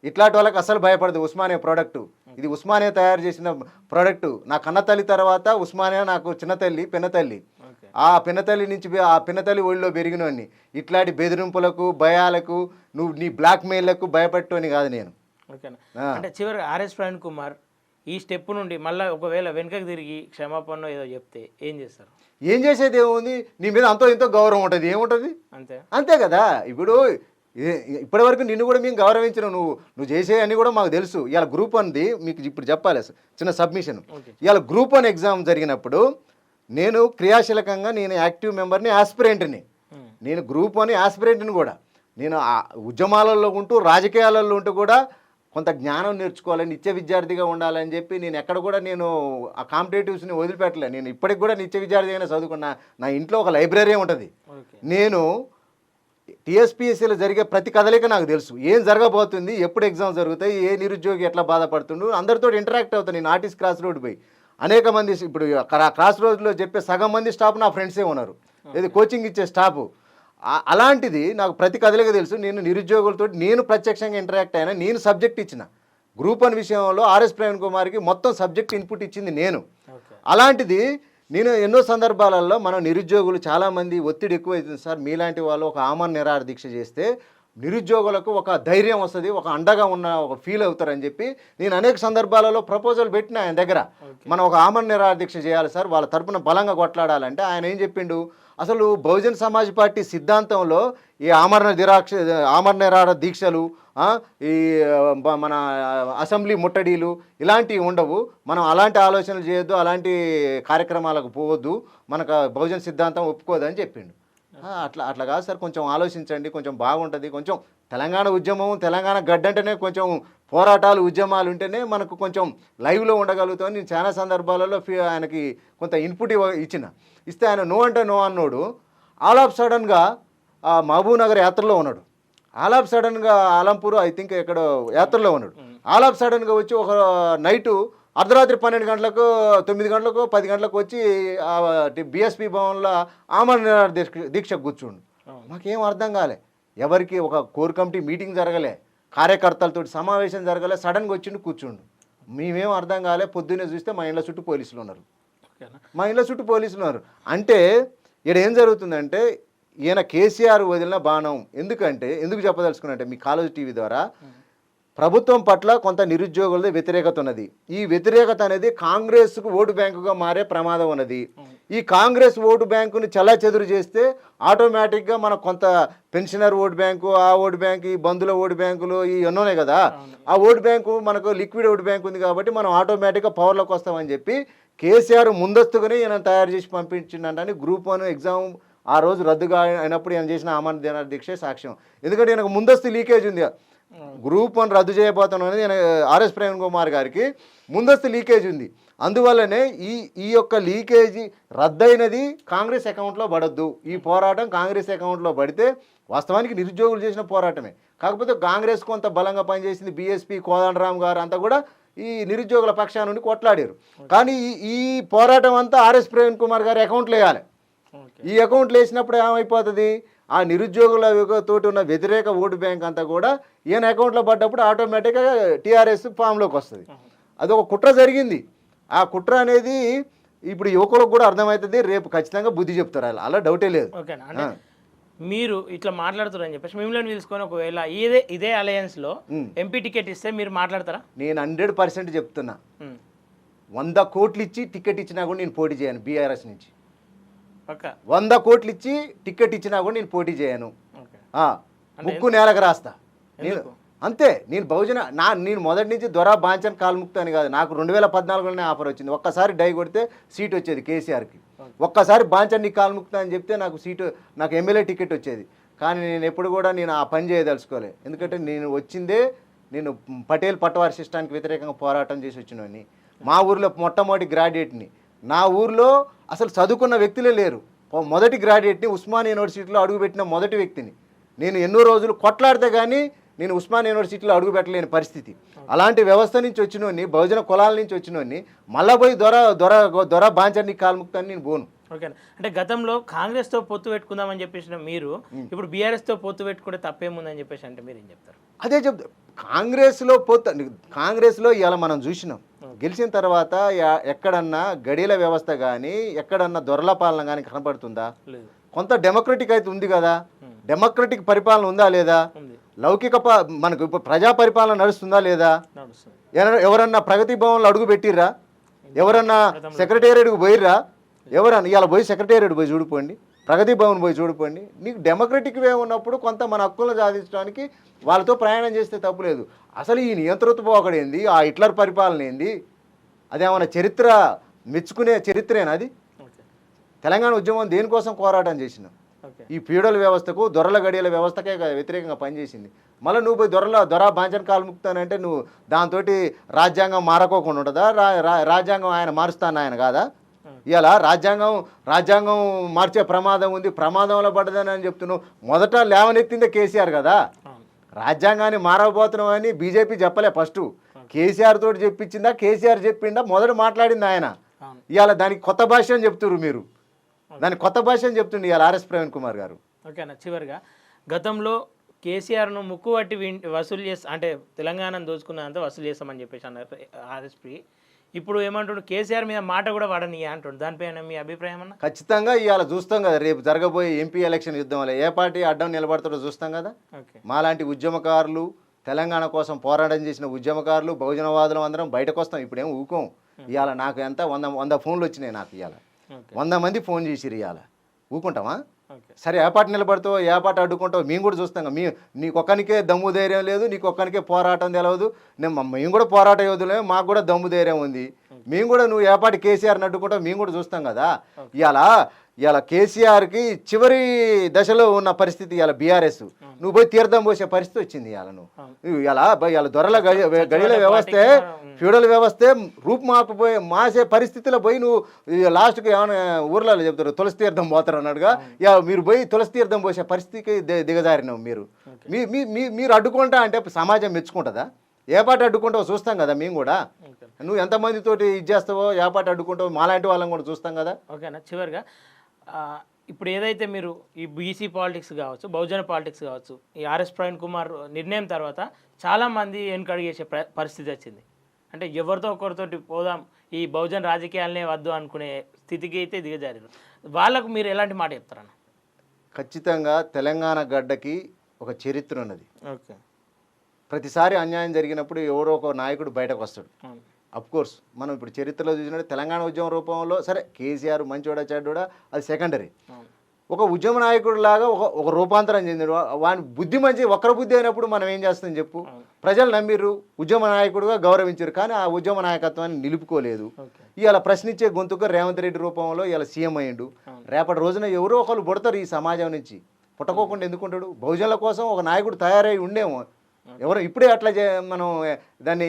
[SPEAKER 2] ఇట్లాంటి వాళ్ళకి అసలు భయపడదు. ఉస్మానియా ప్రోడక్టు, ఇది ఉస్మానియా తయారు చేసిన ప్రోడక్టు. నా కన్నతల్లి తర్వాత ఉస్మానియా నాకు చిన్నతల్లి, పిన్నతల్లి. ఆ పిన్నతల్లి నుంచి ఆ పిన్నతల్లి ఒళ్ళో పెరిగినోని. ఇట్లాంటి బెదిరింపులకు భయాలకు నువ్వు నీ బ్లాక్మెయిల్లకు భయపెట్టని కాదు నేను.
[SPEAKER 1] ఓకేనా, అంటే చివరికి ఆర్ఎస్ ప్రవీణ్ కుమార్ ఈ స్టెప్ నుండి మళ్ళీ ఒకవేళ వెనుకకు తిరిగి క్షమాపణ ఏదో చెప్తే ఏం చేస్తారు?
[SPEAKER 2] ఏం చేసేది ఏముంది? నీ మీద అంతో ఎంతో గౌరవం ఉంటుంది, ఏముంటుంది? అంతే కదా. ఇప్పటి వరకు నిన్ను కూడా మేము గౌరవించిన, నువ్వు చేసే అన్నీ కూడా మాకు తెలుసు. ఇవాళ గ్రూప్ 1ది మీకు ఇప్పుడు చెప్పాలి చిన్న సబ్మిషన్. ఇవాళ గ్రూప్ 1 ఎగ్జామ్ జరిగినప్పుడు నేను క్రియాశీలకంగా నేను యాక్టివ్ మెంబర్ని, ఆస్పిరెంట్ని. నేను గ్రూప్ 1 ఆస్పిరెంట్ని కూడా. నేను ఉద్యమాలలో ఉంటూ రాజకీయాలలో ఉంటూ కూడా కొంత జ్ఞానం నేర్చుకోవాలని, నిత్య విద్యార్థిగా ఉండాలని చెప్పి నేను ఎక్కడ కూడా నేను ఆ కాంపిటేటివ్స్ని వదిలిపెట్టలే. నేను ఇప్పటికి కూడా నిత్య విద్యార్థిగానే చదువుకున్నా. నా ఇంట్లో ఒక లైబ్రరీ ఉంటుంది. నేను టీఎస్పీఎస్సీలో జరిగే ప్రతి కదలిక నాకు తెలుసు, ఏం జరగబోతుంది, ఎప్పుడు ఎగ్జామ్ జరుగుతాయి, ఏ నిరుద్యోగి ఎట్లా బాధపడుతుండు, అందరితో ఇంటరాక్ట్ అవుతాను. నేను ఆర్టిస్ట్ క్రాస్ రోడ్ పోయి అనేక మంది, ఇప్పుడు క్రాస్ రోడ్లో చెప్పే సగం మంది స్టాఫ్ నా ఫ్రెండ్సే ఉన్నారు, ఇది కోచింగ్ ఇచ్చే స్టాఫ్. అలాంటిది నాకు ప్రతి కదలిక తెలుసు. నేను నిరుద్యోగులతో నేను ప్రత్యక్షంగా ఇంటరాక్ట్ అయినా. నేను సబ్జెక్ట్ ఇచ్చిన గ్రూప్ 1 విషయంలో ఆర్ఎస్ ప్రవీణ్ కుమార్కి మొత్తం సబ్జెక్ట్ ఇన్పుట్ ఇచ్చింది నేను. అలాంటిది నేను ఎన్నో సందర్భాలలో మనం నిరుద్యోగులు చాలామంది ఒత్తిడి ఎక్కువైతుంది సార్, మీలాంటి వాళ్ళు ఒక ఆమరణ నిరాహార దీక్ష చేస్తే నిరుద్యోగులకు ఒక ధైర్యం వస్తుంది, ఒక అండగా ఉన్న ఒక ఫీల్ అవుతారని చెప్పి నేను అనేక సందర్భాలలో ప్రపోజల్ పెట్టిన ఆయన దగ్గర. మనం ఒక ఆమరణ నిరాహార దీక్ష చేయాలి సార్, వాళ్ళ తరపున బలంగా కొట్లాడాలంటే ఆయన ఏం చెప్పిండు, అసలు బహుజన్ సమాజ్ పార్టీ సిద్ధాంతంలో ఈ ఆమరణ నిరాహార దీక్షలు, ఈ మన అసెంబ్లీ ముట్టడీలు ఇలాంటివి ఉండవు, మనం అలాంటి ఆలోచనలు చేయొద్దు, అలాంటి కార్యక్రమాలకు పోవద్దు, మనకు బహుజన్ సిద్ధాంతం ఒప్పుకోదని చెప్పిండు. అట్లా కాదు సార్, కొంచెం ఆలోచించండి, కొంచెం బాగుంటుంది, కొంచెం తెలంగాణ ఉద్యమం, తెలంగాణ గడ్డంటేనే కొంచెం పోరాటాలు ఉద్యమాలు ఉంటేనే మనకు కొంచెం లైవ్లో ఉండగలుగుతామని నేను చాలా సందర్భాలలో ఆయనకి కొంత ఇన్పుట్ ఇస్తే ఆయన నో అంటే నో అన్నాడు. ఆల్ ఆఫ్ సడన్గా మహబూబ్ నగర్ యాత్రలో ఉన్నాడు, ఆల్ ఆఫ్ సడన్గా ఆలంపూర్ ఐ థింక్ ఎక్కడో యాత్రలో ఉన్నాడు. ఆల్ ఆఫ్ సడన్గా వచ్చి ఒక నైటు అర్ధరాత్రి 12 గంటలకు 9 గంటలకు 10 గంటలకు వచ్చి బీఎస్పీ భవన్లో ఆమరణ నిరాహార దీక్ష కూర్చుండు. మాకేం అర్థం కాలే, ఎవరికి ఒక కోర్ కమిటీ మీటింగ్ జరగలే, కార్యకర్తలతో సమావేశం జరగలే, సడన్గా వచ్చిండు కూర్చుండు. మేమేం అర్థం కాలే. పొద్దున్నే చూస్తే మా ఇంట్లో చుట్టూ పోలీసులు ఉన్నారు.
[SPEAKER 1] ఓకేనా.
[SPEAKER 2] మా ఇళ్ళ చుట్టూ పోలీసులు ఉన్నారు. అంటే ఇక్కడ ఏం జరుగుతుందంటే ఈయన కేసీఆర్ వదిలిన బాణం. ఎందుకు చెప్పదలుచుకున్నంటే మీ కాలేజ్ టీవీ ద్వారా ప్రభుత్వం పట్ల కొంత నిరుద్యోగులది వ్యతిరేకత ఉన్నది. ఈ వ్యతిరేకత అనేది కాంగ్రెస్కు ఓటు బ్యాంకుగా మారే ప్రమాదం ఉన్నది. ఈ కాంగ్రెస్ ఓటు బ్యాంకుని చెల్లాచెదురు చేస్తే ఆటోమేటిక్గా మనకు కొంత పెన్షనర్ ఓటు బ్యాంకు, ఆ ఓటు బ్యాంకు, ఈ బంధుల ఓటు బ్యాంకులు ఈ ఎన్నోనే కదా, ఆ ఓటు బ్యాంకు మనకు లిక్విడ్ ఓటు బ్యాంకు ఉంది కాబట్టి మనం ఆటోమేటిక్గా పవర్లోకి వస్తామని చెప్పి కేసీఆర్ ముందస్తుగానే ఈయన తయారు చేసి పంపించిండని గ్రూప్ 1 ఎగ్జామ్ ఆ రోజు రద్దుగా అయినప్పుడు ఈయన చేసిన ఆమరణ దీక్షే సాక్ష్యం. ఎందుకంటే ఈయనకు ముందస్తు లీకేజ్ ఉంది. గ్రూప్ 1 రద్దు చేయబోతాం అనేది ఆర్ఎస్ ప్రవీణ్ కుమార్ గారికి ముందస్తు లీకేజ్ ఉంది. అందువల్లనే ఈ యొక్క లీకేజీ రద్దయినది కాంగ్రెస్ అకౌంట్లో పడద్దు. ఈ పోరాటం కాంగ్రెస్ అకౌంట్లో పడితే వాస్తవానికి నిరుద్యోగులు చేసిన పోరాటమే. కాకపోతే కాంగ్రెస్ కొంత బలంగా పనిచేసింది. బీఎస్పీ కోదండరామ్ గారు అంతా కూడా ఈ నిరుద్యోగుల పక్షాన నుండి కొట్లాడారు. కానీ ఈ పోరాటం అంతా ఆర్ఎస్ ప్రవీణ్ కుమార్ గారి అకౌంట్లో వేయాలి. ఈ అకౌంట్లో వేసినప్పుడు ఏమైపోతుంది, ఆ నిరుద్యోగులతో ఉన్న వ్యతిరేక ఓటు బ్యాంక్ అంతా కూడా ఈయన అకౌంట్లో పడ్డప్పుడు ఆటోమేటిక్గా టీఆర్ఎస్ ఫామ్లోకి వస్తుంది. అది ఒక కుట్ర జరిగింది. ఆ కుట్ర అనేది ఇప్పుడు యువకులకు కూడా అర్థమవుతుంది. రేపు ఖచ్చితంగా బుద్ధి చెప్తారు, అలా డౌటే లేదు.
[SPEAKER 1] ఓకేనా. అంటే మీరు ఇట్లా మాట్లాడుతారని చెప్పేసి మిమ్మల్ని తీసుకొని ఒకవేళ ఇదే అలయన్స్లో ఎంపీ టికెట్ ఇస్తే మీరు మాట్లాడతారా?
[SPEAKER 2] నేను 100% చెప్తున్నా. 100 కోట్లు ఇచ్చి టికెట్ ఇచ్చినా కూడా నేను పోటీ చేయను. బీఆర్ఎస్ నుంచి 100 కోట్లు ఇచ్చి టికెట్ ఇచ్చినా కూడా నేను పోటీ చేయను. ముక్కు నేలకు రాస్తా నేను, అంతే. నేను నేను మొదటి నుంచి దొరా బాంచన్ కాల్ముక్త అని కాదు. నాకు 2014లోనే ఆఫర్ వచ్చింది. ఒక్కసారి డై కొడితే సీట్ వచ్చేది కేసీఆర్కి. ఒక్కసారి బాంచన్ నీ కాల్ముక్త అని చెప్తే నాకు ఎమ్మెల్యే టికెట్ వచ్చేది. కానీ నేను ఎప్పుడు కూడా ఆ పని చేయదలుచుకోలే. ఎందుకంటే నేను పటేల్ పట్టవారి సిస్టానికి వ్యతిరేకంగా పోరాటం చేసి వచ్చినోని. మా ఊర్లో మొట్టమొదటి గ్రాడ్యుయేట్ని. నా ఊర్లో అసలు చదువుకున్న వ్యక్తులే లేరు. మొదటి గ్రాడ్యుయేట్ని, ఉస్మానియా యూనివర్సిటీలో అడుగుపెట్టిన మొదటి వ్యక్తిని. నేను ఎన్నో రోజులు కొట్లాడితే కానీ నేను ఉస్మానియా యూనివర్సిటీలో అడుగుపెట్టలేని పరిస్థితి. అలాంటి వ్యవస్థ నుంచి వచ్చినోని, బహుజన కులాల నుంచి వచ్చినోని మళ్ళా పోయి దొర బాంచర్ని కాల్ముక్తాన్ని నేను పోను.
[SPEAKER 1] ఓకే. అంటే గతంలో కాంగ్రెస్తో పొత్తు పెట్టుకుందామని చెప్పేసిన మీరు ఇప్పుడు బీఆర్ఎస్తో పొత్తు పెట్టుకుంటే తప్పేముందని చెప్పేసి అంటే మీరు ఏం చెప్తారు?
[SPEAKER 2] అదే చెప్తా. కాంగ్రెస్లో ఇలా మనం చూసినాం. గెలిచిన తర్వాత ఎక్కడన్నా గడియల వ్యవస్థ కానీ ఎక్కడన్నా దొరల పాలన కానీ కనపడుతుందా? కొంత డెమోక్రటిక్ అయితే ఉంది కదా. డెమోక్రటిక్ పరిపాలన ఉందా లేదా? లౌకిక మనకు ఇప్పుడు ప్రజా పరిపాలన నడుస్తుందా లేదా? ఎవరన్నా ప్రగతి భవన్లో అడుగు పెట్టిర్రా? ఎవరన్నా సెక్రటేరియట్కి పోయిర్రా? ఎవరన్నా ఇవాళ పోయి సెక్రటేరియట్ పోయి చూడిపోండి, ప్రగతి భవన్ పోయి చూడిపోండి. నీకు డెమోక్రటిక్ వే ఉన్నప్పుడు కొంత మన హక్కులను సాధించడానికి వాళ్ళతో ప్రయాణం చేస్తే తప్పులేదు. అసలు ఈ నియంతృత్వ పోకడేంది, ఆ హిట్లర్ పరిపాలన ఏంది? అదేమన్నా చరిత్ర మెచ్చుకునే చరిత్రేనా అది? తెలంగాణ ఉద్యమం దేనికోసం పోరాటం చేసినాం? ఈ ఫ్యూడల్ వ్యవస్థకు, దొరల గడియల వ్యవస్థకే వ్యతిరేకంగా పనిచేసింది. మళ్ళీ నువ్వు పోయి దొర బాంచన్ కాల్ముక్తానంటే నువ్వు దాంతో రాజ్యాంగం మారకోకుండా ఉంటుందా? రాజ్యాంగం ఆయన మారుస్తాను ఆయన కాదా? ఇలా రాజ్యాంగం మార్చే ప్రమాదం ఉంది, ప్రమాదంలో పడ్డదని అని చెప్తున్నావు. మొదట లేవనెత్తిందే కేసీఆర్ కదా. రాజ్యాంగాన్ని మారబోతున్నావు అని బీజేపీ చెప్పలే. ఫస్ట్ కేసీఆర్ తోటి చెప్పించిందా, కేసీఆర్ చెప్పిందా? మొదట మాట్లాడింది ఆయన. ఇవాళ దానికి కొత్త భాష అని చెప్తున్నారు మీరు. దానికి కొత్త భాష అని చెప్తుండే ఇవాళ ఆర్ఎస్ ప్రవీణ్ కుమార్ గారు.
[SPEAKER 1] ఓకేనా. చివరిగా గతంలో కేసీఆర్ను ముక్కు పట్టి వసూలు అంటే తెలంగాణను దోచుకున్నంత వసూలు చేస్తామని చెప్పేసి అన్నారు ఆర్ఎస్పీ. ఇప్పుడు ఏమంటుండు, కేసీఆర్ మీద మాట కూడా వాడని అంటుండు. దానిపైన మీ అభిప్రాయం అన్న?
[SPEAKER 2] ఖచ్చితంగా ఇవాళ చూస్తాం కదా, రేపు జరగబోయే ఎంపీ ఎలక్షన్ యుద్ధం వల్ల ఏ పార్టీ అడ్డం నిలబడతాడో చూస్తాం కదా. మాలాంటి ఉద్యమకారులు, తెలంగాణ కోసం పోరాటం చేసిన ఉద్యమకారులు, బహుజనవాదులు అందరం బయటకు వస్తాం. ఇప్పుడేం ఊకోం. ఇవాళ నాకు ఎంత 100 ఫోన్లు వచ్చినాయి నాకు. ఇవాళ 100 మంది ఫోన్ చేసిరు. ఇవాళ ఊకుంటామా? సరే ఏ పార్టీ నిలబడతావు, ఏ పార్టీ అడ్డుకుంటావు మేము కూడా చూస్తాం. నీకొక్కనికే దమ్ము ధైర్యం లేదు, నీకొక్కనికే పోరాటం తెలియదు. మేము కూడా పోరాట యోధులే, మాకు కూడా దమ్ము ధైర్యం ఉంది. మేము కూడా నువ్వు ఏ పార్టీ కేసీఆర్ని అడ్డుకుంటావు మేము కూడా చూస్తాం కదా. ఇవాళ కేసీఆర్కి చివరి దశలో ఉన్న పరిస్థితి ఇవాళ బీఆర్ఎస్. నువ్వు పోయి తీర్థం పోసే పరిస్థితి వచ్చింది. ఇవాళ దొరల గడియల వ్యవస్థే, ఫ్యూడల్ వ్యవస్థే మాసే పరిస్థితిలో పోయి నువ్వు లాస్ట్కి ఏమైనా ఊర్లలో చెప్తారు తులసి తీర్థం పోతారు అన్నట్టుగా మీరు పోయి తులసి తీర్థం పోసే పరిస్థితికి దిగజారినావు మీరు. మీరు అడ్డుకుంటా అంటే సమాజం మెచ్చుకుంటుందా? ఏ పాట అడ్డుకుంటావో చూస్తాం కదా మేము కూడా. నువ్వు ఎంతమందితోటి ఇది చేస్తావో, ఏ పాట అడ్డుకుంటావో మాలాంటి వాళ్ళని కూడా చూస్తాం కదా.
[SPEAKER 1] ఓకేనా. చివరిగా ఇప్పుడు ఏదైతే మీరు ఈ బీసీ పాలిటిక్స్ కావచ్చు, బహుజన పాలిటిక్స్ కావచ్చు, ఈ ఆర్ఎస్ ప్రవీణ్ కుమార్ నిర్ణయం తర్వాత చాలామంది వెనుకడుగు చేసే పరిస్థితి వచ్చింది. అంటే ఎవరితో ఒకరితోటి పోదాం ఈ బహుజన్ రాజకీయాలనే వద్దు అనుకునే స్థితికి అయితే దిగజారు. వాళ్ళకు మీరు ఎలాంటి మాట చెప్తారన్న?
[SPEAKER 2] ఖచ్చితంగా తెలంగాణ గడ్డకి ఒక చరిత్ర ఉన్నది.
[SPEAKER 1] ఓకే.
[SPEAKER 2] ప్రతిసారి అన్యాయం జరిగినప్పుడు ఎవరో ఒక నాయకుడు బయటకు వస్తాడు.
[SPEAKER 1] అవును.
[SPEAKER 2] కోర్స్ మనం ఇప్పుడు చరిత్రలో చూసినట్టు తెలంగాణ ఉద్యమ రూపంలో సరే కేసీఆర్ మంచోడా చెడ్డోడా అది సెకండరీ.
[SPEAKER 1] అవును.
[SPEAKER 2] ఒక ఉద్యమ నాయకుడు లాగా ఒక రూపాంతరం చెందాడు. వాని బుద్ధి మంచి వక్ర బుద్ధి అయినప్పుడు మనం ఏం చేస్తాం చెప్పు? ప్రజలు నమ్మిర్రు, ఉద్యమ నాయకుడుగా గౌరవించారు, కానీ ఆ ఉద్యమ నాయకత్వాన్ని నిలుపుకోలేదు. ఇవాళ ప్రశ్నించే గొంతుగా రేవంత్ రెడ్డి రూపంలో ఇలా సీఎం అయ్యిండు. రేపటి రోజున ఎవరో ఒకరు పుడతారు ఈ సమాజం నుంచి. పుట్టకోకుండా ఎందుకుంటాడు? బహుజనుల కోసం ఒక నాయకుడు తయారై ఉండేమో. ఎవరు ఇప్పుడే అట్లా మనం దాన్ని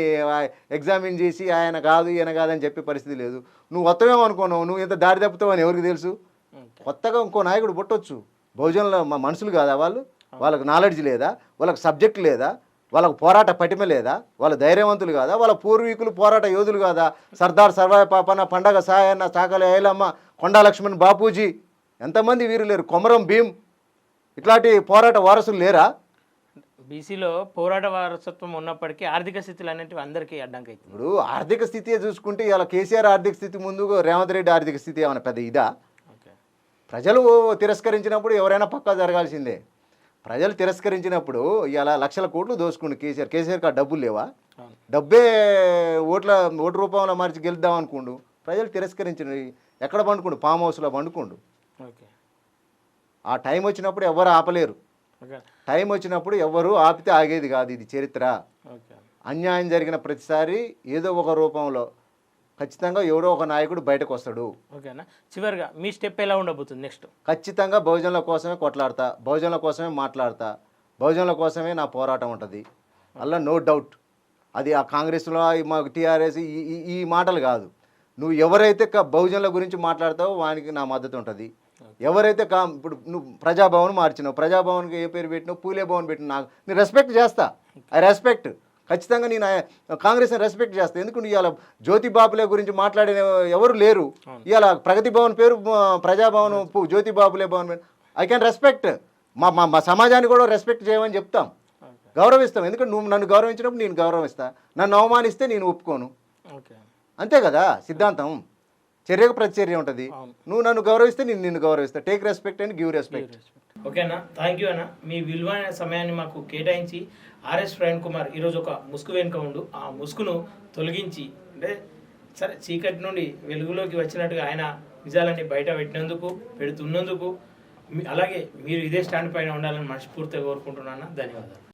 [SPEAKER 2] ఎగ్జామిన్ చేసి ఆయన కాదు ఈయన కాదని చెప్పే పరిస్థితి లేదు. నువ్వు వస్తావేమో అనుకున్నావు, నువ్వు ఇంత దారి తప్పుతావు అని ఎవరికి తెలుసు? కొత్తగా ఇంకో నాయకుడు పుట్టొచ్చు. బహుజనుల మనుషులు కాదా వాళ్ళు? వాళ్ళకు నాలెడ్జ్ లేదా? వాళ్ళకు సబ్జెక్ట్ లేదా? వాళ్ళకు పోరాట పటిమ లేదా? వాళ్ళ ధైర్యవంతులు కాదా? వాళ్ళ పూర్వీకులు పోరాట యోధులు కాదా? సర్దార్ సర్వాయి పాపన్న, పండగ సాయన్న, చాకలి ఐలమ్మ, కొండా లక్ష్మణ్ బాపూజీ, ఎంతమంది వీరు లేరు? కొమరం భీం, ఇట్లాంటి పోరాట వారసులు లేరా?
[SPEAKER 1] బీసీలో పోరాట వారసత్వం ఉన్నప్పటికీ ఆర్థిక స్థితులు అనేటివి అందరికీ అడ్డంకి అవుతుంది.
[SPEAKER 2] ఇప్పుడు ఆర్థిక స్థితి చూసుకుంటే ఇలా కేసీఆర్ ఆర్థిక స్థితి ముందు రేవంత్ రెడ్డి ఆర్థిక స్థితి ఏమైనా పెద్ద ఇదా? ప్రజలు తిరస్కరించినప్పుడు ఎవరైనా పక్కా జరగాల్సిందే. ప్రజలు తిరస్కరించినప్పుడు ఇలా లక్షల కోట్లు దోసుకుండు కేసీఆర్కి ఆ డబ్బులు లేవా? డబ్బే ఓటు రూపంలో మార్చి గెలుద్దాం అనుకుండు. ప్రజలు తిరస్కరించిన ఎక్కడ పండుకుండు? ఫామ్ హౌస్లో పండుకుండు. ఆ టైం వచ్చినప్పుడు ఎవరు ఆపలేరు. టైం వచ్చినప్పుడు ఎవరు ఆపితే ఆగేది కాదు. ఇది చరిత్ర. అన్యాయం జరిగిన ప్రతిసారి ఏదో ఒక రూపంలో ఖచ్చితంగా ఎవరో ఒక నాయకుడు బయటకు వస్తాడు.
[SPEAKER 1] ఓకేనా? చివరిగా మీ స్టెప్ ఎలా ఉండబోతుంది నెక్స్ట్?
[SPEAKER 2] ఖచ్చితంగా బహుజనుల కోసమే కొట్లాడతా, బహుజనుల కోసమే మాట్లాడతా, బహుజనుల కోసమే నా పోరాటం ఉంటుంది. అలా నో డౌట్. అది ఆ కాంగ్రెస్లో మాకు టీఆర్ఎస్ ఈ మాటలు కాదు. నువ్వు ఎవరైతే బహుజనుల గురించి మాట్లాడతావో వానికి నా మద్దతు ఉంటుంది. ఎవరైతే ఇప్పుడు నువ్వు ప్రజాభవన్ మార్చినావు, ప్రజాభవన్కి ఏ పేరు పెట్టినావు? పూలే భవన్ పెట్టిన నేను రెస్పెక్ట్ చేస్తా. I respect. ఖచ్చితంగా నేను కాంగ్రెస్ని రెస్పెక్ట్ చేస్తాను. ఎందుకంటే ఇవాళ జ్యోతి బాపులే గురించి మాట్లాడిన ఎవరు లేరు. ఇవాళ ప్రగతి భవన్ పేరు Praja Bhavan, Jyoti Bapule Bhavan. I can respect. మా సమాజాన్ని కూడా రెస్పెక్ట్ చేయమని చెప్తాం, గౌరవిస్తాం. ఎందుకంటే నువ్వు నన్ను గౌరవించినప్పుడు నేను గౌరవిస్తా, నన్ను అవమానిస్తే నేను ఒప్పుకోను. అంతే కదా సిద్ధాంతం. చర్యకు ప్రతిచర్య ఉంటుంది. నువ్వు నన్ను గౌరవిస్తే నేను నిన్ను గౌరవిస్తా. Take respect and give respect.
[SPEAKER 1] ఓకేనా? థ్యాంక్ యూ అన్న. మీ విలువైన సమయాన్ని మాకు కేటాయించి ఆర్ఎస్ ప్రవీణ్ కుమార్ ఈరోజు ఒక ముసుగు వెనుక ఉండు, ఆ ముసుగును తొలగించి అంటే సరే చీకటి నుండి వెలుగులోకి వచ్చినట్టుగా ఆయన నిజాలన్నీ బయట పెడుతున్నందుకు అలాగే మీరు ఇదే స్టాండ్ పైన ఉండాలని మనస్ఫూర్తిగా కోరుకుంటున్నాను. ధన్యవాదాలు.